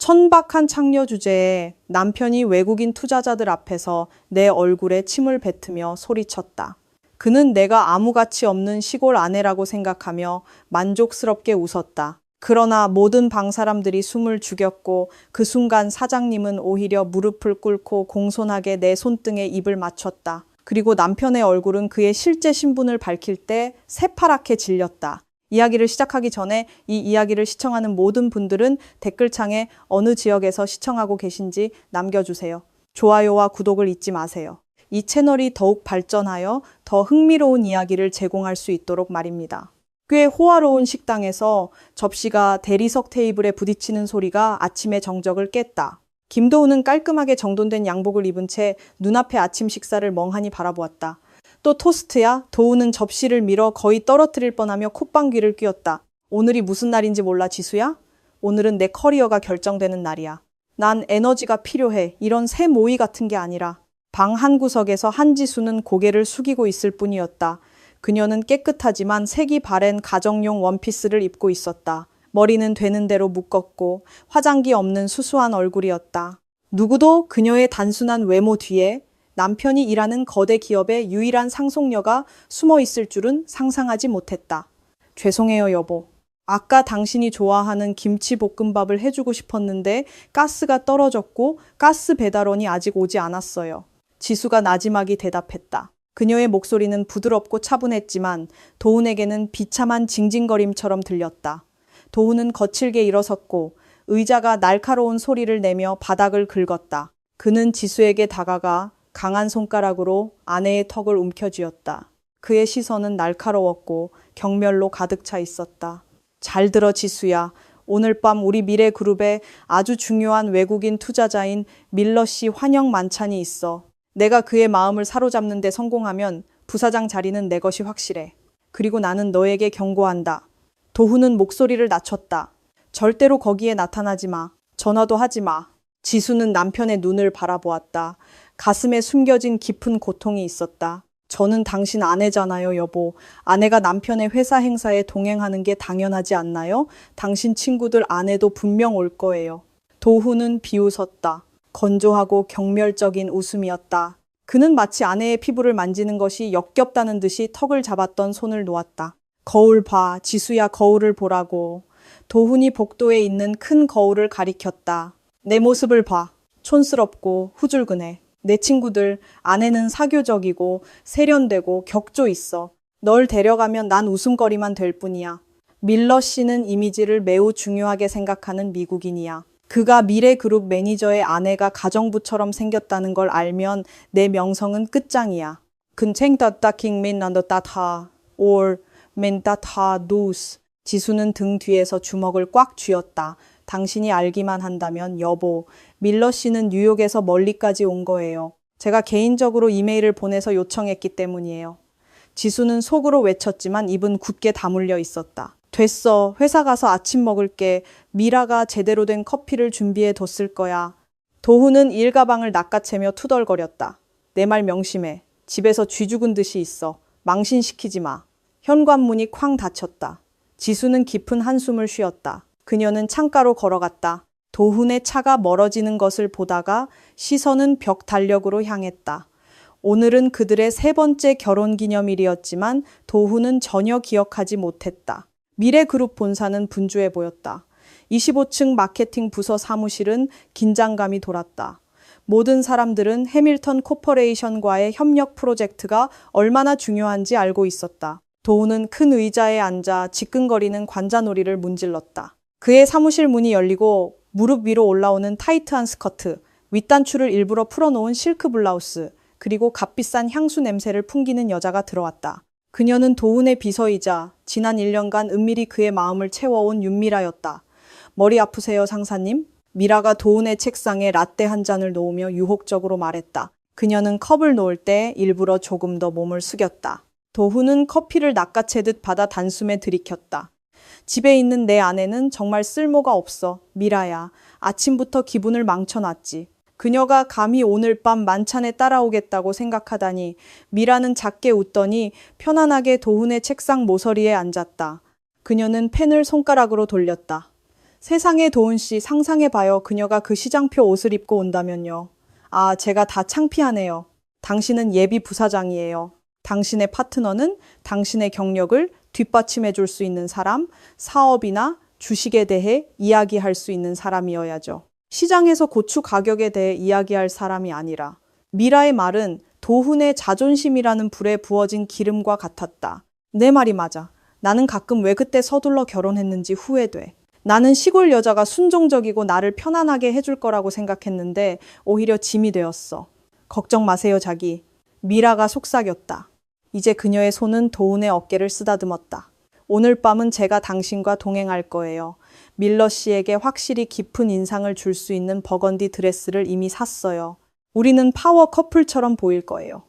천박한 창녀 주제에 남편이 외국인 투자자들 앞에서 내 얼굴에 침을 뱉으며 소리쳤다. 그는 내가 아무 가치 없는 시골 아내라고 생각하며 만족스럽게 웃었다. 그러나 모든 방 사람들이 숨을 죽였고 그 순간 사장님은 오히려 무릎을 꿇고 공손하게 내 손등에 입을 맞췄다. 그리고 남편의 얼굴은 그의 실제 신분을 밝힐 때 새파랗게 질렸다. 이야기를 시작하기 전에 이 이야기를 시청하는 모든 분들은 댓글창에 어느 지역에서 시청하고 계신지 남겨주세요. 좋아요와 구독을 잊지 마세요. 이 채널이 더욱 발전하여 더 흥미로운 이야기를 제공할 수 있도록 말입니다. 꽤 호화로운 식당에서 접시가 대리석 테이블에 부딪히는 소리가 아침의 정적을 깼다. 김도우는 깔끔하게 정돈된 양복을 입은 채 눈앞의 아침 식사를 멍하니 바라보았다. 또 토스트야? 도우는 접시를 밀어 거의 떨어뜨릴 뻔하며 콧방귀를 뀌었다. 오늘이 무슨 날인지 몰라, 지수야? 오늘은 내 커리어가 결정되는 날이야. 난 에너지가 필요해. 이런 새 모의 같은 게 아니라. 방 한 구석에서 한지수는 고개를 숙이고 있을 뿐이었다. 그녀는 깨끗하지만 색이 바랜 가정용 원피스를 입고 있었다. 머리는 되는 대로 묶었고 화장기 없는 수수한 얼굴이었다. 누구도 그녀의 단순한 외모 뒤에 남편이 일하는 거대 기업의 유일한 상속녀가 숨어 있을 줄은 상상하지 못했다. 죄송해요, 여보. 아까 당신이 좋아하는 김치볶음밥을 해주고 싶었는데 가스가 떨어졌고 가스 배달원이 아직 오지 않았어요. 지수가 나지막이 대답했다. 그녀의 목소리는 부드럽고 차분했지만 도훈에게는 비참한 징징거림처럼 들렸다. 도훈은 거칠게 일어섰고 의자가 날카로운 소리를 내며 바닥을 긁었다. 그는 지수에게 다가가 강한 손가락으로 아내의 턱을 움켜쥐었다. 그의 시선은 날카로웠고 경멸로 가득 차 있었다. 잘 들어, 지수야. 오늘 밤 우리 미래그룹에 아주 중요한 외국인 투자자인 밀러 씨 환영 만찬이 있어. 내가 그의 마음을 사로잡는 데 성공하면 부사장 자리는 내 것이 확실해. 그리고 나는 너에게 경고한다. 도훈은 목소리를 낮췄다. 절대로 거기에 나타나지 마. 전화도 하지 마. 지수는 남편의 눈을 바라보았다. 가슴에 숨겨진 깊은 고통이 있었다. 저는 당신 아내잖아요, 여보. 아내가 남편의 회사 행사에 동행하는 게 당연하지 않나요? 당신 친구들 아내도 분명 올 거예요. 도훈은 비웃었다. 건조하고 경멸적인 웃음이었다. 그는 마치 아내의 피부를 만지는 것이 역겹다는 듯이 턱을 잡았던 손을 놓았다. 거울 봐, 지수야, 거울을 보라고. 도훈이 복도에 있는 큰 거울을 가리켰다. 내 모습을 봐. 촌스럽고 후줄근해. 내 친구들, 아내는 사교적이고 세련되고 격조 있어. 널 데려가면 난 웃음거리만 될 뿐이야. 밀러 씨는 이미지를 매우 중요하게 생각하는 미국인이야. 그가 미래그룹 매니저의 아내가 가정부처럼 생겼다는 걸 알면 내 명성은 끝장이야. 근챙따따킹 민난더따타 or 맨따타 노스. 지수는 등 뒤에서 주먹을 꽉 쥐었다. 당신이 알기만 한다면 여보, 밀러 씨는 뉴욕에서 멀리까지 온 거예요. 제가 개인적으로 이메일을 보내서 요청했기 때문이에요. 지수는 속으로 외쳤지만 입은 굳게 다물려 있었다. 됐어. 회사 가서 아침 먹을게. 미라가 제대로 된 커피를 준비해 뒀을 거야. 도훈은 일가방을 낚아채며 투덜거렸다. 내 말 명심해. 집에서 쥐 죽은 듯이 있어. 망신시키지 마. 현관문이 쾅 닫혔다. 지수는 깊은 한숨을 쉬었다. 그녀는 창가로 걸어갔다. 도훈의 차가 멀어지는 것을 보다가 시선은 벽 달력으로 향했다. 오늘은 그들의 세 번째 결혼기념일이었지만 도훈은 전혀 기억하지 못했다. 미래그룹 본사는 분주해 보였다. 25층 마케팅 부서 사무실은 긴장감이 돌았다. 모든 사람들은 해밀턴 코퍼레이션과의 협력 프로젝트가 얼마나 중요한지 알고 있었다. 도훈은 큰 의자에 앉아 지끈거리는 관자놀이를 문질렀다. 그의 사무실 문이 열리고 무릎 위로 올라오는 타이트한 스커트, 윗단추를 일부러 풀어놓은 실크 블라우스, 그리고 값비싼 향수 냄새를 풍기는 여자가 들어왔다. 그녀는 도훈의 비서이자 지난 1년간 은밀히 그의 마음을 채워온 윤미라였다. 머리 아프세요, 상사님? 미라가 도훈의 책상에 라떼 한 잔을 놓으며 유혹적으로 말했다. 그녀는 컵을 놓을 때 일부러 조금 더 몸을 숙였다. 도훈은 커피를 낚아채듯 받아 단숨에 들이켰다. 집에 있는 내 아내는 정말 쓸모가 없어. 미라야, 아침부터 기분을 망쳐놨지. 그녀가 감히 오늘 밤 만찬에 따라오겠다고 생각하다니. 미라는 작게 웃더니 편안하게 도훈의 책상 모서리에 앉았다. 그녀는 펜을 손가락으로 돌렸다. 세상에 도훈 씨 상상해봐요. 그녀가 그 시장표 옷을 입고 온다면요. 아, 제가 다 창피하네요. 당신은 예비 부사장이에요. 당신의 파트너는 당신의 경력을 뒷받침해 줄 수 있는 사람, 사업이나 주식에 대해 이야기할 수 있는 사람이어야죠. 시장에서 고추 가격에 대해 이야기할 사람이 아니라 미라의 말은 도훈의 자존심이라는 불에 부어진 기름과 같았다. 내 말이 맞아. 나는 가끔 왜 그때 서둘러 결혼했는지 후회돼. 나는 시골 여자가 순종적이고 나를 편안하게 해줄 거라고 생각했는데 오히려 짐이 되었어. 걱정 마세요, 자기. 미라가 속삭였다. 이제 그녀의 손은 도훈의 어깨를 쓰다듬었다. 오늘 밤은 제가 당신과 동행할 거예요. 밀러 씨에게 확실히 깊은 인상을 줄 수 있는 버건디 드레스를 이미 샀어요. 우리는 파워 커플처럼 보일 거예요.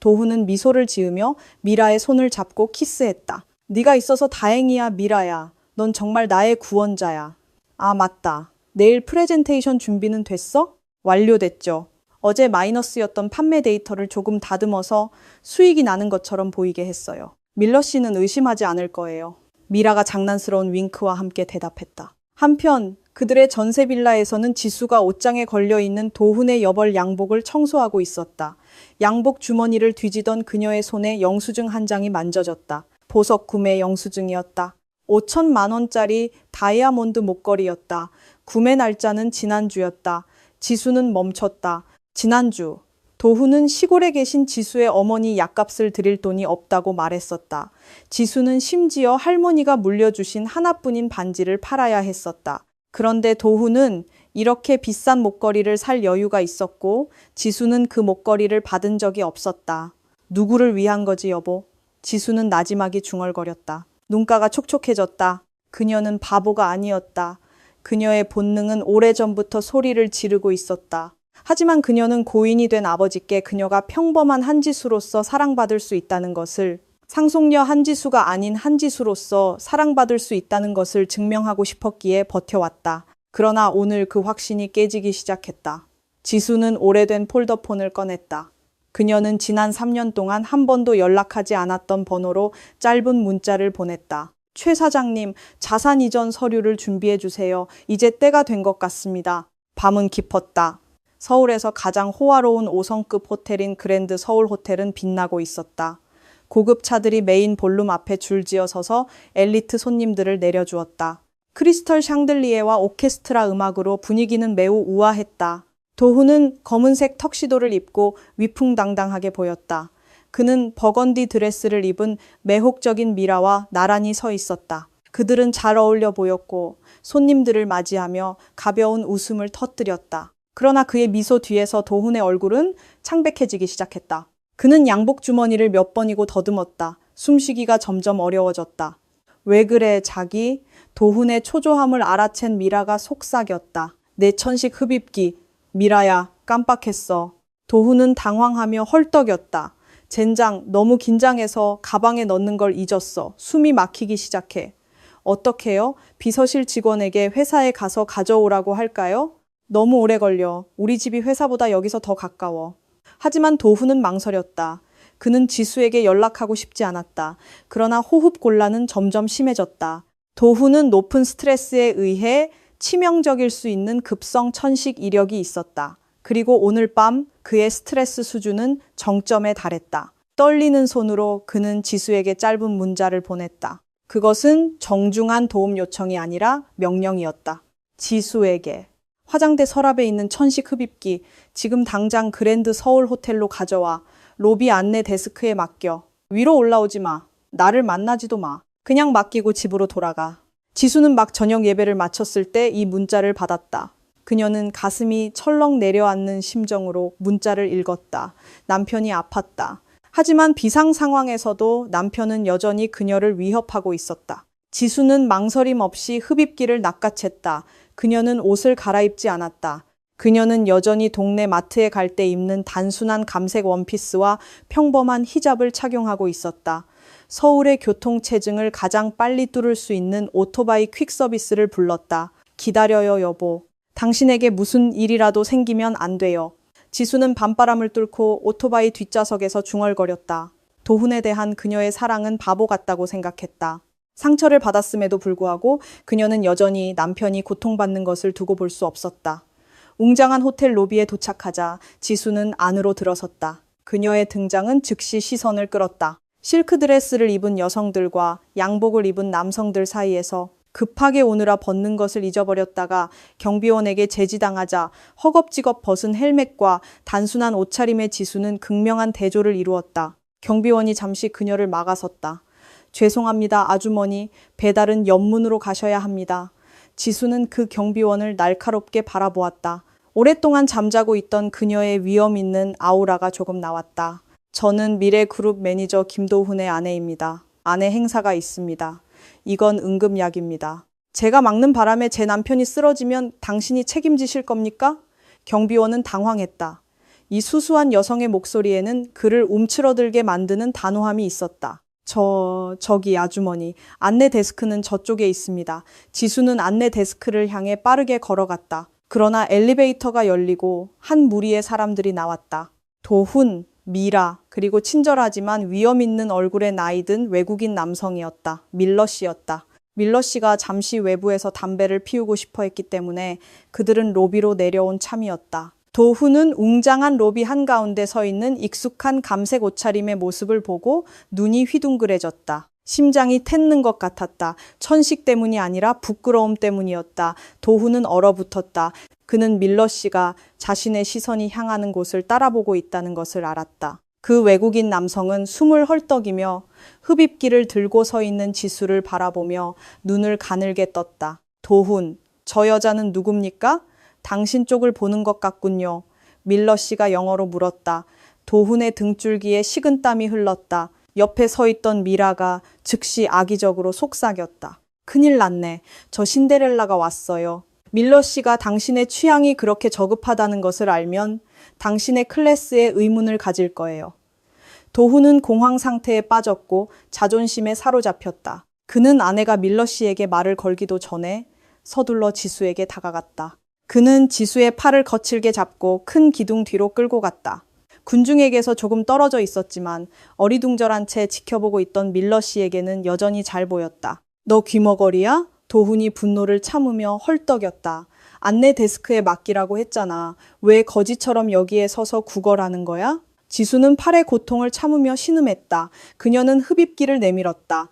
도훈은 미소를 지으며 미라의 손을 잡고 키스했다. 네가 있어서 다행이야, 미라야. 넌 정말 나의 구원자야. 아, 맞다. 내일 프레젠테이션 준비는 됐어? 완료됐죠. 어제 마이너스였던 판매 데이터를 조금 다듬어서 수익이 나는 것처럼 보이게 했어요. 밀러 씨는 의심하지 않을 거예요. 미라가 장난스러운 윙크와 함께 대답했다. 한편 그들의 전세 빌라에서는 지수가 옷장에 걸려있는 도훈의 여벌 양복을 청소하고 있었다. 양복 주머니를 뒤지던 그녀의 손에 영수증 한 장이 만져졌다. 보석 구매 영수증이었다. 5천만 원짜리 다이아몬드 목걸이였다. 구매 날짜는 지난주였다. 지수는 멈췄다. 지난주. 도훈은 시골에 계신 지수의 어머니 약값을 드릴 돈이 없다고 말했었다. 지수는 심지어 할머니가 물려주신 하나뿐인 반지를 팔아야 했었다. 그런데 도훈은 이렇게 비싼 목걸이를 살 여유가 있었고 지수는 그 목걸이를 받은 적이 없었다. 누구를 위한 거지, 여보? 지수는 나지막이 중얼거렸다. 눈가가 촉촉해졌다. 그녀는 바보가 아니었다. 그녀의 본능은 오래전부터 소리를 지르고 있었다. 하지만 그녀는 고인이 된 아버지께 그녀가 평범한 한지수로서 사랑받을 수 있다는 것을, 상속녀 한지수가 아닌 한지수로서 사랑받을 수 있다는 것을 증명하고 싶었기에 버텨왔다. 그러나 오늘 그 확신이 깨지기 시작했다. 지수는 오래된 폴더폰을 꺼냈다. 그녀는 지난 3년 동안 한 번도 연락하지 않았던 번호로 짧은 문자를 보냈다. 최 사장님, 자산 이전 서류를 준비해 주세요. 이제 때가 된 것 같습니다. 밤은 깊었다. 서울에서 가장 호화로운 5성급 호텔인 그랜드 서울 호텔은 빛나고 있었다. 고급 차들이 메인 볼룸 앞에 줄지어 서서 엘리트 손님들을 내려주었다. 크리스털 샹들리에와 오케스트라 음악으로 분위기는 매우 우아했다. 도훈은 검은색 턱시도를 입고 위풍당당하게 보였다. 그는 버건디 드레스를 입은 매혹적인 미라와 나란히 서 있었다. 그들은 잘 어울려 보였고 손님들을 맞이하며 가벼운 웃음을 터뜨렸다. 그러나 그의 미소 뒤에서 도훈의 얼굴은 창백해지기 시작했다. 그는 양복 주머니를 몇 번이고 더듬었다. 숨쉬기가 점점 어려워졌다. 왜 그래, 자기? 도훈의 초조함을 알아챈 미라가 속삭였다. 내 천식 흡입기. 미라야, 깜빡했어. 도훈은 당황하며 헐떡였다. 젠장, 너무 긴장해서 가방에 넣는 걸 잊었어. 숨이 막히기 시작해. 어떡해요? 비서실 직원에게 회사에 가서 가져오라고 할까요? 너무 오래 걸려. 우리 집이 회사보다 여기서 더 가까워. 하지만 도훈은 망설였다. 그는 지수에게 연락하고 싶지 않았다. 그러나 호흡 곤란은 점점 심해졌다. 도훈은 높은 스트레스에 의해 치명적일 수 있는 급성 천식 이력이 있었다. 그리고 오늘 밤 그의 스트레스 수준은 정점에 달했다. 떨리는 손으로 그는 지수에게 짧은 문자를 보냈다. 그것은 정중한 도움 요청이 아니라 명령이었다. 지수에게. 화장대 서랍에 있는 천식 흡입기, 지금 당장 그랜드 서울 호텔로 가져와. 로비 안내 데스크에 맡겨. 위로 올라오지 마. 나를 만나지도 마. 그냥 맡기고 집으로 돌아가. 지수는 막 저녁 예배를 마쳤을 때 이 문자를 받았다. 그녀는 가슴이 철렁 내려앉는 심정으로 문자를 읽었다. 남편이 아팠다. 하지만 비상 상황에서도 남편은 여전히 그녀를 위협하고 있었다. 지수는 망설임 없이 흡입기를 낚아챘다. 그녀는 옷을 갈아입지 않았다. 그녀는 여전히 동네 마트에 갈 때 입는 단순한 감색 원피스와 평범한 히잡을 착용하고 있었다. 서울의 교통체증을 가장 빨리 뚫을 수 있는 오토바이 퀵서비스를 불렀다. 기다려요, 여보. 당신에게 무슨 일이라도 생기면 안 돼요. 지수는 밤바람을 뚫고 오토바이 뒷좌석에서 중얼거렸다. 도훈에 대한 그녀의 사랑은 바보 같다고 생각했다. 상처를 받았음에도 불구하고 그녀는 여전히 남편이 고통받는 것을 두고 볼 수 없었다. 웅장한 호텔 로비에 도착하자 지수는 안으로 들어섰다. 그녀의 등장은 즉시 시선을 끌었다. 실크 드레스를 입은 여성들과 양복을 입은 남성들 사이에서 급하게 오느라 벗는 것을 잊어버렸다가 경비원에게 제지당하자 허겁지겁 벗은 헬멧과 단순한 옷차림의 지수는 극명한 대조를 이루었다. 경비원이 잠시 그녀를 막아섰다. 죄송합니다, 아주머니. 배달은 옆문으로 가셔야 합니다. 지수는 그 경비원을 날카롭게 바라보았다. 오랫동안 잠자고 있던 그녀의 위험 있는 아우라가 조금 나왔다. 저는 미래그룹 매니저 김도훈의 아내입니다. 아내 행사가 있습니다. 이건 응급약입니다. 제가 막는 바람에 제 남편이 쓰러지면 당신이 책임지실 겁니까? 경비원은 당황했다. 이 수수한 여성의 목소리에는 그를 움츠러들게 만드는 단호함이 있었다. 저기 아주머니, 안내 데스크는 저쪽에 있습니다. 지수는 안내 데스크를 향해 빠르게 걸어갔다. 그러나 엘리베이터가 열리고 한 무리의 사람들이 나왔다. 도훈, 미라, 그리고 친절하지만 위험 있는 얼굴의 나이든 외국인 남성이었다. 밀러 씨였다. 밀러 씨가 잠시 외부에서 담배를 피우고 싶어 했기 때문에 그들은 로비로 내려온 참이었다. 도훈은 웅장한 로비 한가운데 서 있는 익숙한 감색 옷차림의 모습을 보고 눈이 휘둥그레졌다. 심장이 텄는 것 같았다. 천식 때문이 아니라 부끄러움 때문이었다. 도훈은 얼어붙었다. 그는 밀러 씨가 자신의 시선이 향하는 곳을 따라보고 있다는 것을 알았다. 그 외국인 남성은 숨을 헐떡이며 흡입기를 들고 서 있는 지수를 바라보며 눈을 가늘게 떴다. 도훈, 저 여자는 누굽니까? 당신 쪽을 보는 것 같군요. 밀러 씨가 영어로 물었다. 도훈의 등줄기에 식은땀이 흘렀다. 옆에 서 있던 미라가 즉시 악의적으로 속삭였다. 큰일 났네. 저 신데렐라가 왔어요. 밀러 씨가 당신의 취향이 그렇게 저급하다는 것을 알면 당신의 클래스에 의문을 가질 거예요. 도훈은 공황 상태에 빠졌고 자존심에 사로잡혔다. 그는 아내가 밀러 씨에게 말을 걸기도 전에 서둘러 지수에게 다가갔다. 그는 지수의 팔을 거칠게 잡고 큰 기둥 뒤로 끌고 갔다. 군중에게서 조금 떨어져 있었지만 어리둥절한 채 지켜보고 있던 밀러 씨에게는 여전히 잘 보였다. 너 귀머거리야? 도훈이 분노를 참으며 헐떡였다. 안내 데스크에 맡기라고 했잖아. 왜 거지처럼 여기에 서서 구걸하는 거야? 지수는 팔의 고통을 참으며 신음했다. 그녀는 흡입기를 내밀었다.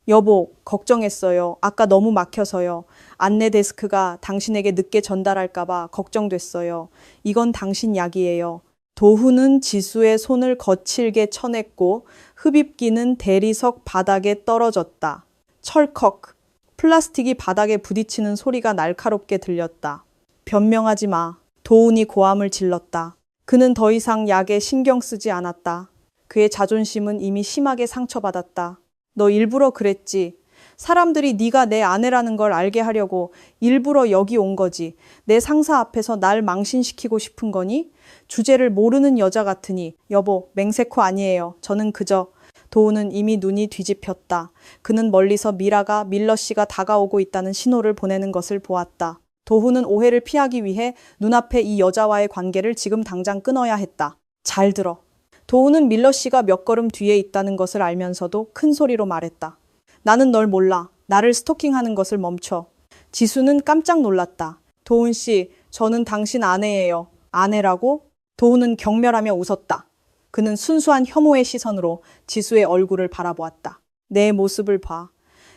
여보, 걱정했어요. 아까 너무 막혀서요. 안내 데스크가 당신에게 늦게 전달할까봐 걱정됐어요. 이건 당신 약이에요. 도훈은 지수의 손을 거칠게 쳐냈고 흡입기는 대리석 바닥에 떨어졌다. 철컥. 플라스틱이 바닥에 부딪히는 소리가 날카롭게 들렸다. 변명하지 마. 도훈이 고함을 질렀다. 그는 더 이상 약에 신경 쓰지 않았다. 그의 자존심은 이미 심하게 상처받았다. 너 일부러 그랬지. 사람들이 네가 내 아내라는 걸 알게 하려고 일부러 여기 온 거지. 내 상사 앞에서 날 망신시키고 싶은 거니? 주제를 모르는 여자 같으니. 여보, 맹세코 아니에요. 저는 그저. 도훈은 이미 눈이 뒤집혔다. 그는 멀리서 미라가 밀러 씨가 다가오고 있다는 신호를 보내는 것을 보았다. 도훈은 오해를 피하기 위해 눈앞에 이 여자와의 관계를 지금 당장 끊어야 했다. 잘 들어. 도훈은 밀러 씨가 몇 걸음 뒤에 있다는 것을 알면서도 큰 소리로 말했다. 나는 널 몰라. 나를 스토킹하는 것을 멈춰. 지수는 깜짝 놀랐다. 도훈 씨, 저는 당신 아내예요. 아내라고? 도훈은 경멸하며 웃었다. 그는 순수한 혐오의 시선으로 지수의 얼굴을 바라보았다. 내 모습을 봐.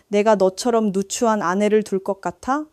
내가 너처럼 누추한 아내를 둘 것 같아?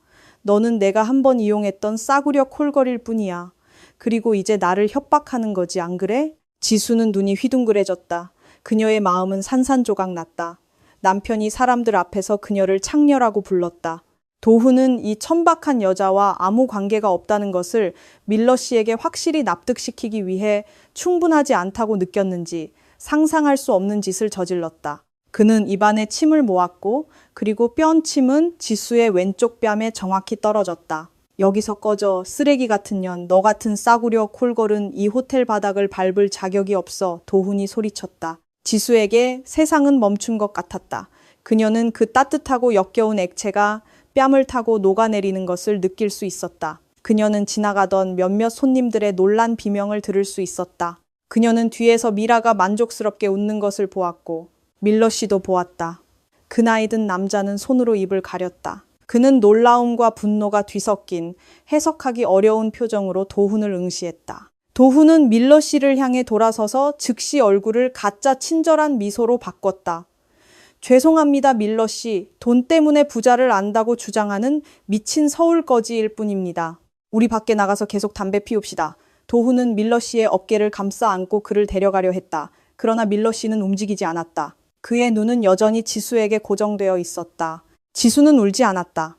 너는 내가 한 번 이용했던 싸구려 콜걸일 뿐이야. 그리고 이제 나를 협박하는 거지, 안 그래? 지수는 눈이 휘둥그레졌다. 그녀의 마음은 산산조각 났다. 남편이 사람들 앞에서 그녀를 창녀라고 불렀다. 도훈은 이 천박한 여자와 아무 관계가 없다는 것을 밀러 씨에게 확실히 납득시키기 위해 충분하지 않다고 느꼈는지 상상할 수 없는 짓을 저질렀다. 그는 입안에 침을 모았고 그리고 뺨침은 지수의 왼쪽 뺨에 정확히 떨어졌다. 여기서 꺼져, 쓰레기 같은 년. 너 같은 싸구려 콜걸은 이 호텔 바닥을 밟을 자격이 없어. 도훈이 소리쳤다. 지수에게 세상은 멈춘 것 같았다. 그녀는 그 따뜻하고 역겨운 액체가 뺨을 타고 녹아내리는 것을 느낄 수 있었다. 그녀는 지나가던 몇몇 손님들의 놀란 비명을 들을 수 있었다. 그녀는 뒤에서 미라가 만족스럽게 웃는 것을 보았고 밀러 씨도 보았다. 그 나이 든 남자는 손으로 입을 가렸다. 그는 놀라움과 분노가 뒤섞인 해석하기 어려운 표정으로 도훈을 응시했다. 도훈은 밀러 씨를 향해 돌아서서 즉시 얼굴을 가짜 친절한 미소로 바꿨다. 죄송합니다, 밀러 씨. 돈 때문에 부자를 안다고 주장하는 미친 서울거지일 뿐입니다. 우리 밖에 나가서 계속 담배 피웁시다. 도훈은 밀러 씨의 어깨를 감싸 안고 그를 데려가려 했다. 그러나 밀러 씨는 움직이지 않았다. 그의 눈은 여전히 지수에게 고정되어 있었다. 지수는 울지 않았다.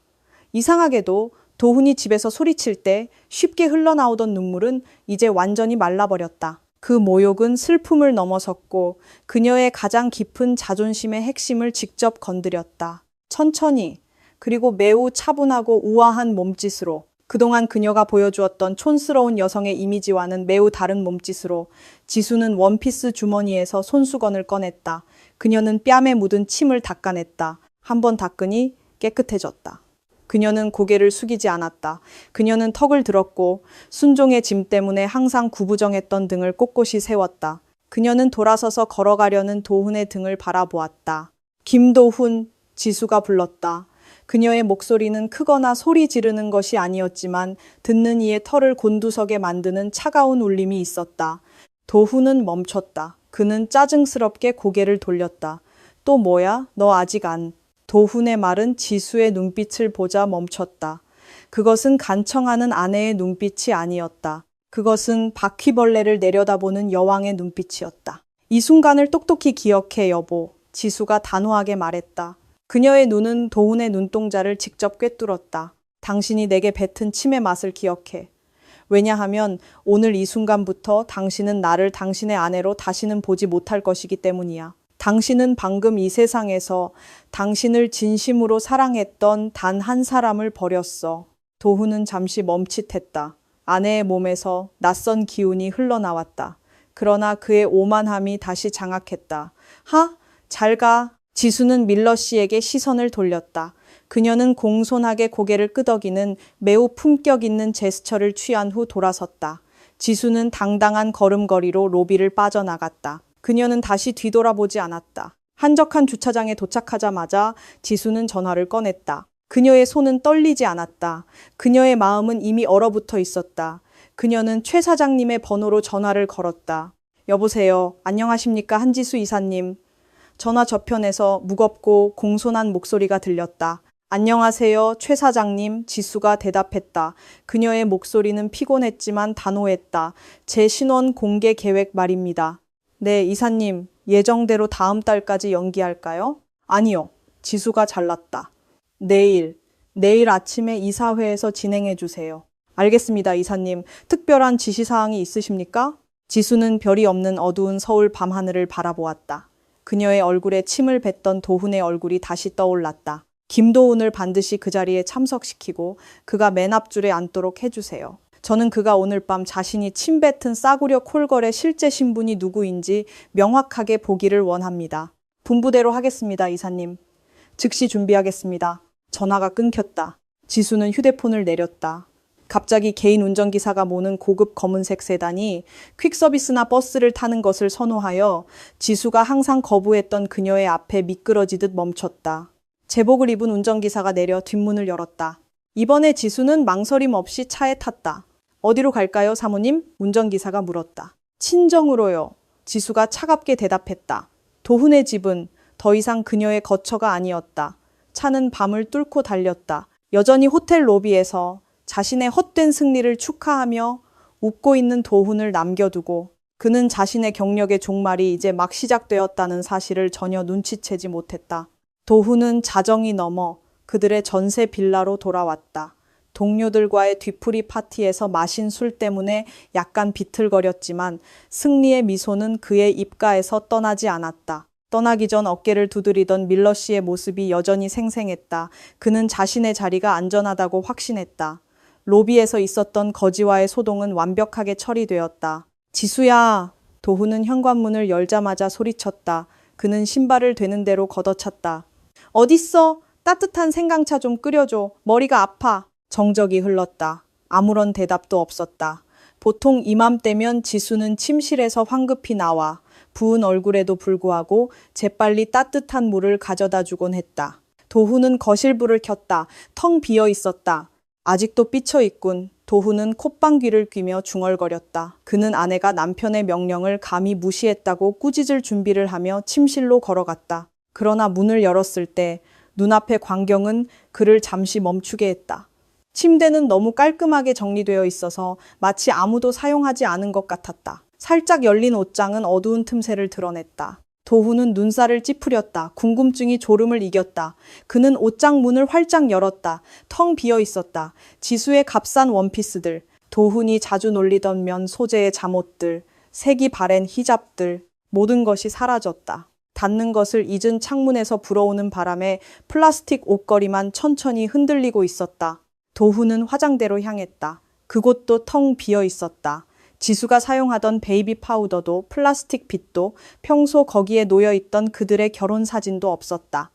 이상하게도 도훈이 집에서 소리칠 때 쉽게 흘러나오던 눈물은 이제 완전히 말라버렸다. 그 모욕은 슬픔을 넘어섰고 그녀의 가장 깊은 자존심의 핵심을 직접 건드렸다. 천천히, 그리고 매우 차분하고 우아한 몸짓으로, 그동안 그녀가 보여주었던 촌스러운 여성의 이미지와는 매우 다른 몸짓으로 지수는 원피스 주머니에서 손수건을 꺼냈다. 그녀는 뺨에 묻은 침을 닦아냈다. 한 번 닦으니 깨끗해졌다. 그녀는 고개를 숙이지 않았다. 그녀는 턱을 들었고 순종의 짐 때문에 항상 구부정했던 등을 꼿꼿이 세웠다. 그녀는 돌아서서 걸어가려는 도훈의 등을 바라보았다. 김도훈, 지수가 불렀다. 그녀의 목소리는 크거나 소리 지르는 것이 아니었지만 듣는 이의 털을 곤두서게 만드는 차가운 울림이 있었다. 도훈은 멈췄다. 그는 짜증스럽게 고개를 돌렸다. 또 뭐야? 너 아직 안. 도훈의 말은 지수의 눈빛을 보자 멈췄다. 그것은 간청하는 아내의 눈빛이 아니었다. 그것은 바퀴벌레를 내려다보는 여왕의 눈빛이었다. 이 순간을 똑똑히 기억해, 여보. 지수가 단호하게 말했다. 그녀의 눈은 도훈의 눈동자를 직접 꿰뚫었다. 당신이 내게 뱉은 침의 맛을 기억해. 왜냐하면 오늘 이 순간부터 당신은 나를 당신의 아내로 다시는 보지 못할 것이기 때문이야. 당신은 방금 이 세상에서 당신을 진심으로 사랑했던 단 한 사람을 버렸어. 도훈은 잠시 멈칫했다. 아내의 몸에서 낯선 기운이 흘러나왔다. 그러나 그의 오만함이 다시 장악했다. 잘 가. 지수는 밀러 씨에게 시선을 돌렸다. 그녀는 공손하게 고개를 끄덕이는 매우 품격 있는 제스처를 취한 후 돌아섰다. 지수는 당당한 걸음걸이로 로비를 빠져나갔다. 그녀는 다시 뒤돌아보지 않았다. 한적한 주차장에 도착하자마자 지수는 전화를 꺼냈다. 그녀의 손은 떨리지 않았다. 그녀의 마음은 이미 얼어붙어 있었다. 그녀는 최 사장님의 번호로 전화를 걸었다. 여보세요. 안녕하십니까, 한지수 이사님. 전화 저편에서 무겁고 공손한 목소리가 들렸다. 안녕하세요, 최 사장님. 지수가 대답했다. 그녀의 목소리는 피곤했지만 단호했다. 제 신원 공개 계획 말입니다. 네, 이사님. 예정대로 다음 달까지 연기할까요? 아니요. 지수가 잘났다. 내일 아침에 이사회에서 진행해 주세요. 알겠습니다, 이사님. 특별한 지시사항이 있으십니까? 지수는 별이 없는 어두운 서울 밤하늘을 바라보았다. 그녀의 얼굴에 침을 뱉던 도훈의 얼굴이 다시 떠올랐다. 김도훈을 반드시 그 자리에 참석시키고 그가 맨 앞줄에 앉도록 해주세요. 저는 그가 오늘 밤 자신이 침 뱉은 싸구려 콜걸의 실제 신분이 누구인지 명확하게 보기를 원합니다. 분부대로 하겠습니다, 이사님. 즉시 준비하겠습니다. 전화가 끊겼다. 지수는 휴대폰을 내렸다. 갑자기 개인 운전기사가 모는 고급 검은색 세단이 퀵서비스나 버스를 타는 것을 선호하여 지수가 항상 거부했던 그녀의 앞에 미끄러지듯 멈췄다. 제복을 입은 운전기사가 내려 뒷문을 열었다. 이번에 지수는 망설임 없이 차에 탔다. 어디로 갈까요, 사모님? 운전기사가 물었다. 친정으로요. 지수가 차갑게 대답했다. 도훈의 집은 더 이상 그녀의 거처가 아니었다. 차는 밤을 뚫고 달렸다. 여전히 호텔 로비에서 자신의 헛된 승리를 축하하며 웃고 있는 도훈을 남겨두고 그는 자신의 경력의 종말이 이제 막 시작되었다는 사실을 전혀 눈치채지 못했다. 도훈은 자정이 넘어 그들의 전세 빌라로 돌아왔다. 동료들과의 뒤풀이 파티에서 마신 술 때문에 약간 비틀거렸지만 승리의 미소는 그의 입가에서 떠나지 않았다. 떠나기 전 어깨를 두드리던 밀러 씨의 모습이 여전히 생생했다. 그는 자신의 자리가 안전하다고 확신했다. 로비에서 있었던 거지와의 소동은 완벽하게 처리되었다. 지수야! 도훈은 현관문을 열자마자 소리쳤다. 그는 신발을 되는 대로 걷어찼다. 어딨어? 따뜻한 생강차 좀 끓여줘. 머리가 아파. 정적이 흘렀다. 아무런 대답도 없었다. 보통 이맘때면 지수는 침실에서 황급히 나와 부은 얼굴에도 불구하고 재빨리 따뜻한 물을 가져다 주곤 했다. 도훈은 거실 불을 켰다. 텅 비어 있었다. 아직도 삐쳐 있군. 도훈은 콧방귀를 뀌며 중얼거렸다. 그는 아내가 남편의 명령을 감히 무시했다고 꾸짖을 준비를 하며 침실로 걸어갔다. 그러나 문을 열었을 때 눈앞의 광경은 그를 잠시 멈추게 했다. 침대는 너무 깔끔하게 정리되어 있어서 마치 아무도 사용하지 않은 것 같았다. 살짝 열린 옷장은 어두운 틈새를 드러냈다. 도훈은 눈살을 찌푸렸다. 궁금증이 졸음을 이겼다. 그는 옷장 문을 활짝 열었다. 텅 비어 있었다. 지수의 값싼 원피스들, 도훈이 자주 놀리던 면 소재의 잠옷들, 색이 바랜 히잡들, 모든 것이 사라졌다. 닫는 것을 잊은 창문에서 불어오는 바람에 플라스틱 옷걸이만 천천히 흔들리고 있었다. 도훈은 화장대로 향했다. 그곳도 텅 비어 있었다. 지수가 사용하던 베이비 파우더도 플라스틱 빗도 평소 거기에 놓여있던 그들의 결혼 사진도 없었다.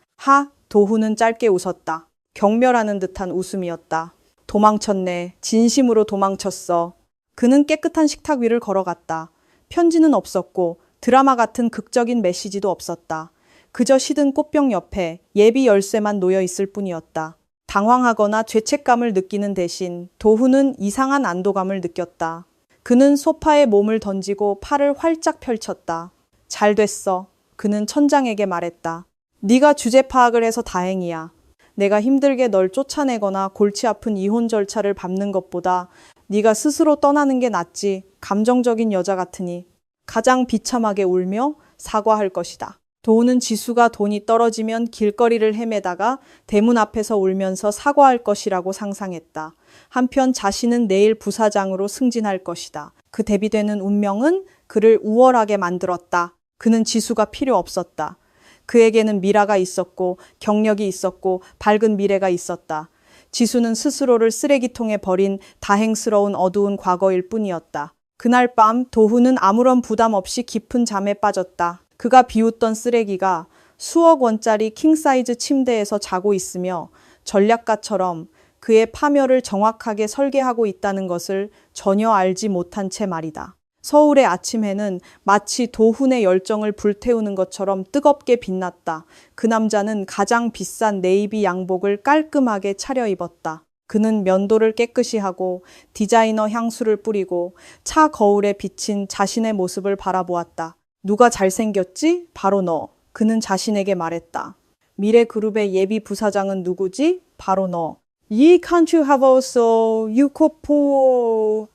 도훈은 짧게 웃었다. 경멸하는 듯한 웃음이었다. 도망쳤네. 진심으로 도망쳤어. 그는 깨끗한 식탁 위를 걸어갔다. 편지는 없었고 드라마 같은 극적인 메시지도 없었다. 그저 시든 꽃병 옆에 예비 열쇠만 놓여 있을 뿐이었다. 당황하거나 죄책감을 느끼는 대신 도훈은 이상한 안도감을 느꼈다. 그는 소파에 몸을 던지고 팔을 활짝 펼쳤다. 잘 됐어. 그는 천장에게 말했다. 네가 주제 파악을 해서 다행이야. 내가 힘들게 널 쫓아내거나 골치 아픈 이혼 절차를 밟는 것보다 네가 스스로 떠나는 게 낫지. 감정적인 여자 같으니. 가장 비참하게 울며 사과할 것이다. 도훈은 지수가 돈이 떨어지면 길거리를 헤매다가 대문 앞에서 울면서 사과할 것이라고 상상했다. 한편 자신은 내일 부사장으로 승진할 것이다. 그 대비되는 운명은 그를 우월하게 만들었다. 그는 지수가 필요 없었다. 그에게는 미라가 있었고 경력이 있었고 밝은 미래가 있었다. 지수는 스스로를 쓰레기통에 버린 다행스러운 어두운 과거일 뿐이었다. 그날 밤 도훈은 아무런 부담 없이 깊은 잠에 빠졌다. 그가 비웃던 쓰레기가 수억 원짜리 킹사이즈 침대에서 자고 있으며 전략가처럼 그의 파멸을 정확하게 설계하고 있다는 것을 전혀 알지 못한 채 말이다. 서울의 아침 해는 마치 도훈의 열정을 불태우는 것처럼 뜨겁게 빛났다. 그 남자는 가장 비싼 네이비 양복을 깔끔하게 차려입었다. 그는 면도를 깨끗이 하고 디자이너 향수를 뿌리고 차 거울에 비친 자신의 모습을 바라보았다. 누가 잘생겼지? 바로 너. 그는 자신에게 말했다. 미래그룹의 예비 부사장은 누구지? 바로 너. Can't you have also 유코포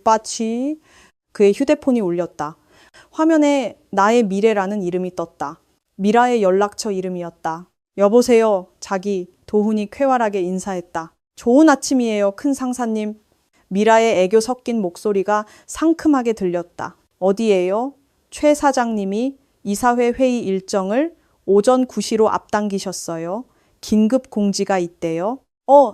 빠치? 그의 휴대폰이 울렸다. 화면에 나의 미래라는 이름이 떴다. 미라의 연락처 이름이었다. 여보세요, 자기. 도훈이 쾌활하게 인사했다. 좋은 아침이에요, 큰 상사님. 미라의 애교 섞인 목소리가 상큼하게 들렸다. 어디에요? 최 사장님이 이사회 회의 일정을 오전 9시로 앞당기셨어요. 긴급 공지가 있대요.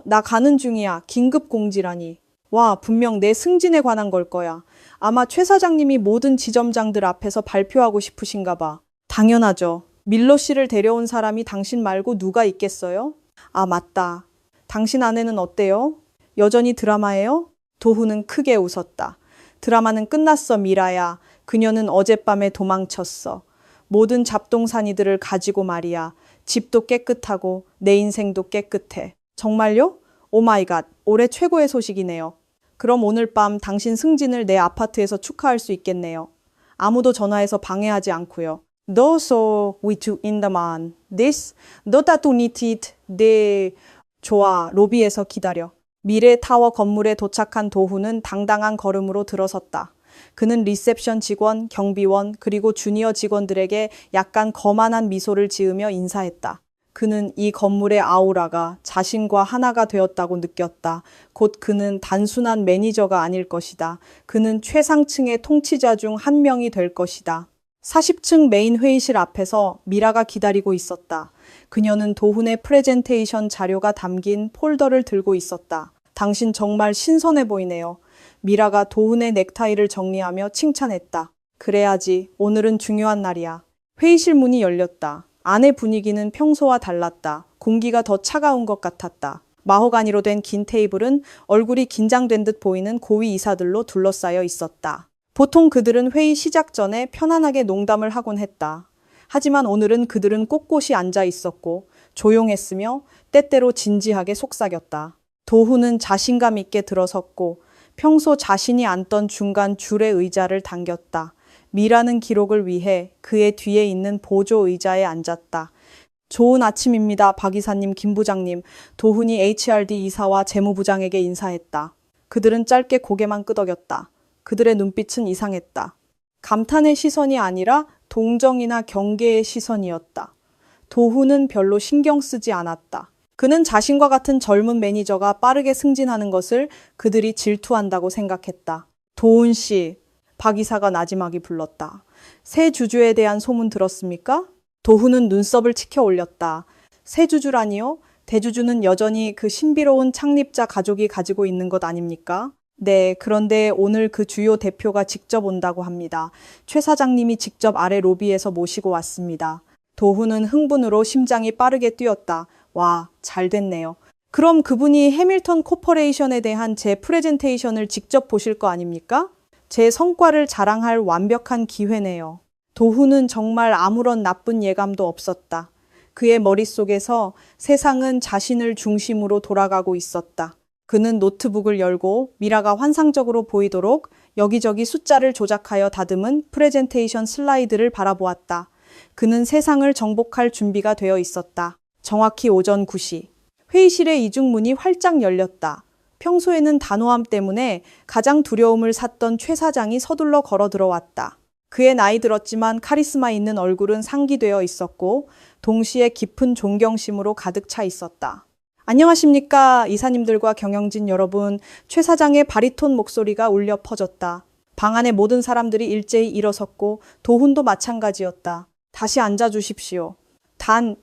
나 가는 중이야. 긴급 공지라니. 와, 분명 내 승진에 관한 걸 거야. 아마 최 사장님이 모든 지점장들 앞에서 발표하고 싶으신가 봐. 당연하죠. 밀로 씨를 데려온 사람이 당신 말고 누가 있겠어요? 아, 맞다. 당신 아내는 어때요? 여전히 드라마예요? 도훈은 크게 웃었다. 드라마는 끝났어, 미라야. 그녀는 어젯밤에 도망쳤어. 모든 잡동사니들을 가지고 말이야. 집도 깨끗하고 내 인생도 깨끗해. 정말요? 오마이갓, 올해 최고의 소식이네요. 그럼 오늘 밤 당신 승진을 내 아파트에서 축하할 수 있겠네요. 아무도 전화해서 방해하지 않고요. 너 so we two in the man. This 너 따뜻니tit 네. 좋아, 로비에서 기다려. 미래 타워 건물에 도착한 도훈은 당당한 걸음으로 들어섰다. 그는 리셉션 직원, 경비원, 그리고 주니어 직원들에게 약간 거만한 미소를 지으며 인사했다. 그는 이 건물의 아우라가 자신과 하나가 되었다고 느꼈다. 곧 그는 단순한 매니저가 아닐 것이다. 그는 최상층의 통치자 중 한 명이 될 것이다. 40층 메인 회의실 앞에서 미라가 기다리고 있었다. 그녀는 도훈의 프레젠테이션 자료가 담긴 폴더를 들고 있었다. 당신 정말 신선해 보이네요. 미라가 도훈의 넥타이를 정리하며 칭찬했다. 그래야지. 오늘은 중요한 날이야. 회의실 문이 열렸다. 안의 분위기는 평소와 달랐다. 공기가 더 차가운 것 같았다. 마호가니로 된 긴 테이블은 얼굴이 긴장된 듯 보이는 고위 이사들로 둘러싸여 있었다. 보통 그들은 회의 시작 전에 편안하게 농담을 하곤 했다. 하지만 오늘은 그들은 꼿꼿이 앉아 있었고 조용했으며 때때로 진지하게 속삭였다. 도훈은 자신감 있게 들어섰고 평소 자신이 앉던 중간 줄의 의자를 당겼다. 미라는 기록을 위해 그의 뒤에 있는 보조 의자에 앉았다. 좋은 아침입니다. 박 이사님, 김 부장님. 도훈이 HRD 이사와 재무부장에게 인사했다. 그들은 짧게 고개만 끄덕였다. 그들의 눈빛은 이상했다. 감탄의 시선이 아니라 동정이나 경계의 시선이었다. 도훈은 별로 신경 쓰지 않았다. 그는 자신과 같은 젊은 매니저가 빠르게 승진하는 것을 그들이 질투한다고 생각했다. 도훈 씨, 박 이사가 나지막이 불렀다. 새 주주에 대한 소문 들었습니까? 도훈은 눈썹을 치켜 올렸다. 새 주주라니요? 대주주는 여전히 그 신비로운 창립자 가족이 가지고 있는 것 아닙니까? 네, 그런데 오늘 그 주요 대표가 직접 온다고 합니다. 최 사장님이 직접 아래 로비에서 모시고 왔습니다. 도훈은 흥분으로 심장이 빠르게 뛰었다. 와, 잘 됐네요. 그럼 그분이 해밀턴 코퍼레이션에 대한 제 프레젠테이션을 직접 보실 거 아닙니까? 제 성과를 자랑할 완벽한 기회네요. 도훈은 정말 아무런 나쁜 예감도 없었다. 그의 머릿속에서 세상은 자신을 중심으로 돌아가고 있었다. 그는 노트북을 열고 미라가 환상적으로 보이도록 여기저기 숫자를 조작하여 다듬은 프레젠테이션 슬라이드를 바라보았다. 그는 세상을 정복할 준비가 되어 있었다. 정확히 오전 9시. 회의실의 이중문이 활짝 열렸다. 평소에는 단호함 때문에 가장 두려움을 샀던 최 사장이 서둘러 걸어 들어왔다. 그의 나이 들었지만 카리스마 있는 얼굴은 상기되어 있었고 동시에 깊은 존경심으로 가득 차 있었다. 안녕하십니까 이사님들과 경영진 여러분. 최 사장의 바리톤 목소리가 울려 퍼졌다. 방 안의 모든 사람들이 일제히 일어섰고 도훈도 마찬가지였다. 다시 앉아주십시오. 단,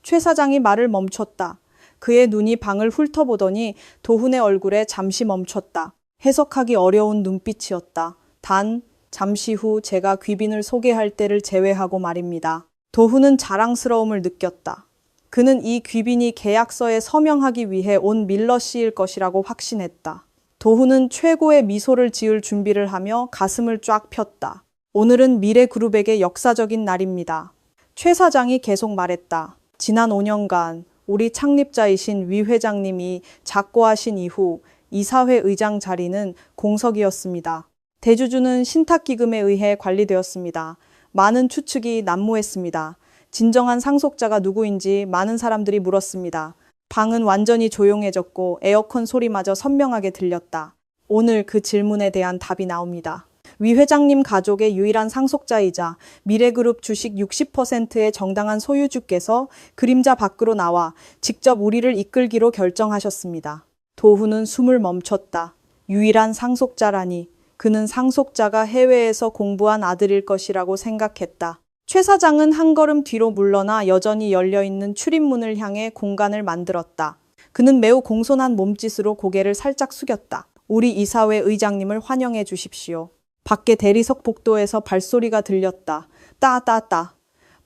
최 사장이 말을 멈췄다. 그의 눈이 방을 훑어보더니 도훈의 얼굴에 잠시 멈췄다. 해석하기 어려운 눈빛이었다. 단, 잠시 후 제가 귀빈을 소개할 때를 제외하고 말입니다. 도훈은 자랑스러움을 느꼈다. 그는 이 귀빈이 계약서에 서명하기 위해 온 밀러 씨일 것이라고 확신했다. 도훈은 최고의 미소를 지을 준비를 하며 가슴을 쫙 폈다. 오늘은 미래그룹에게 역사적인 날입니다. 최 사장이 계속 말했다. 지난 5년간 우리 창립자이신 위 회장님이 작고하신 이후 이사회 의장 자리는 공석이었습니다. 대주주는 신탁기금에 의해 관리되었습니다. 많은 추측이 난무했습니다. 진정한 상속자가 누구인지 많은 사람들이 물었습니다. 방은 완전히 조용해졌고 에어컨 소리마저 선명하게 들렸다. 오늘 그 질문에 대한 답이 나옵니다. 위 회장님 가족의 유일한 상속자이자 미래그룹 주식 60%의 정당한 소유주께서 그림자 밖으로 나와 직접 우리를 이끌기로 결정하셨습니다. 도훈은 숨을 멈췄다. 유일한 상속자라니. 그는 상속자가 해외에서 공부한 아들일 것이라고 생각했다. 최 사장은 한 걸음 뒤로 물러나 여전히 열려있는 출입문을 향해 공간을 만들었다. 그는 매우 공손한 몸짓으로 고개를 살짝 숙였다. 우리 이사회 의장님을 환영해 주십시오. 밖에 대리석 복도에서 발소리가 들렸다. 따따따.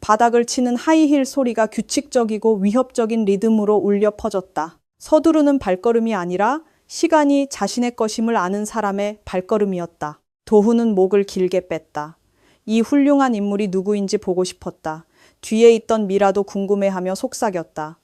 바닥을 치는 하이힐 소리가 규칙적이고 위협적인 리듬으로 울려 퍼졌다. 서두르는 발걸음이 아니라 시간이 자신의 것임을 아는 사람의 발걸음이었다. 도훈은 목을 길게 뺐다. 이 훌륭한 인물이 누구인지 보고 싶었다. 뒤에 있던 미라도 궁금해하며 속삭였다.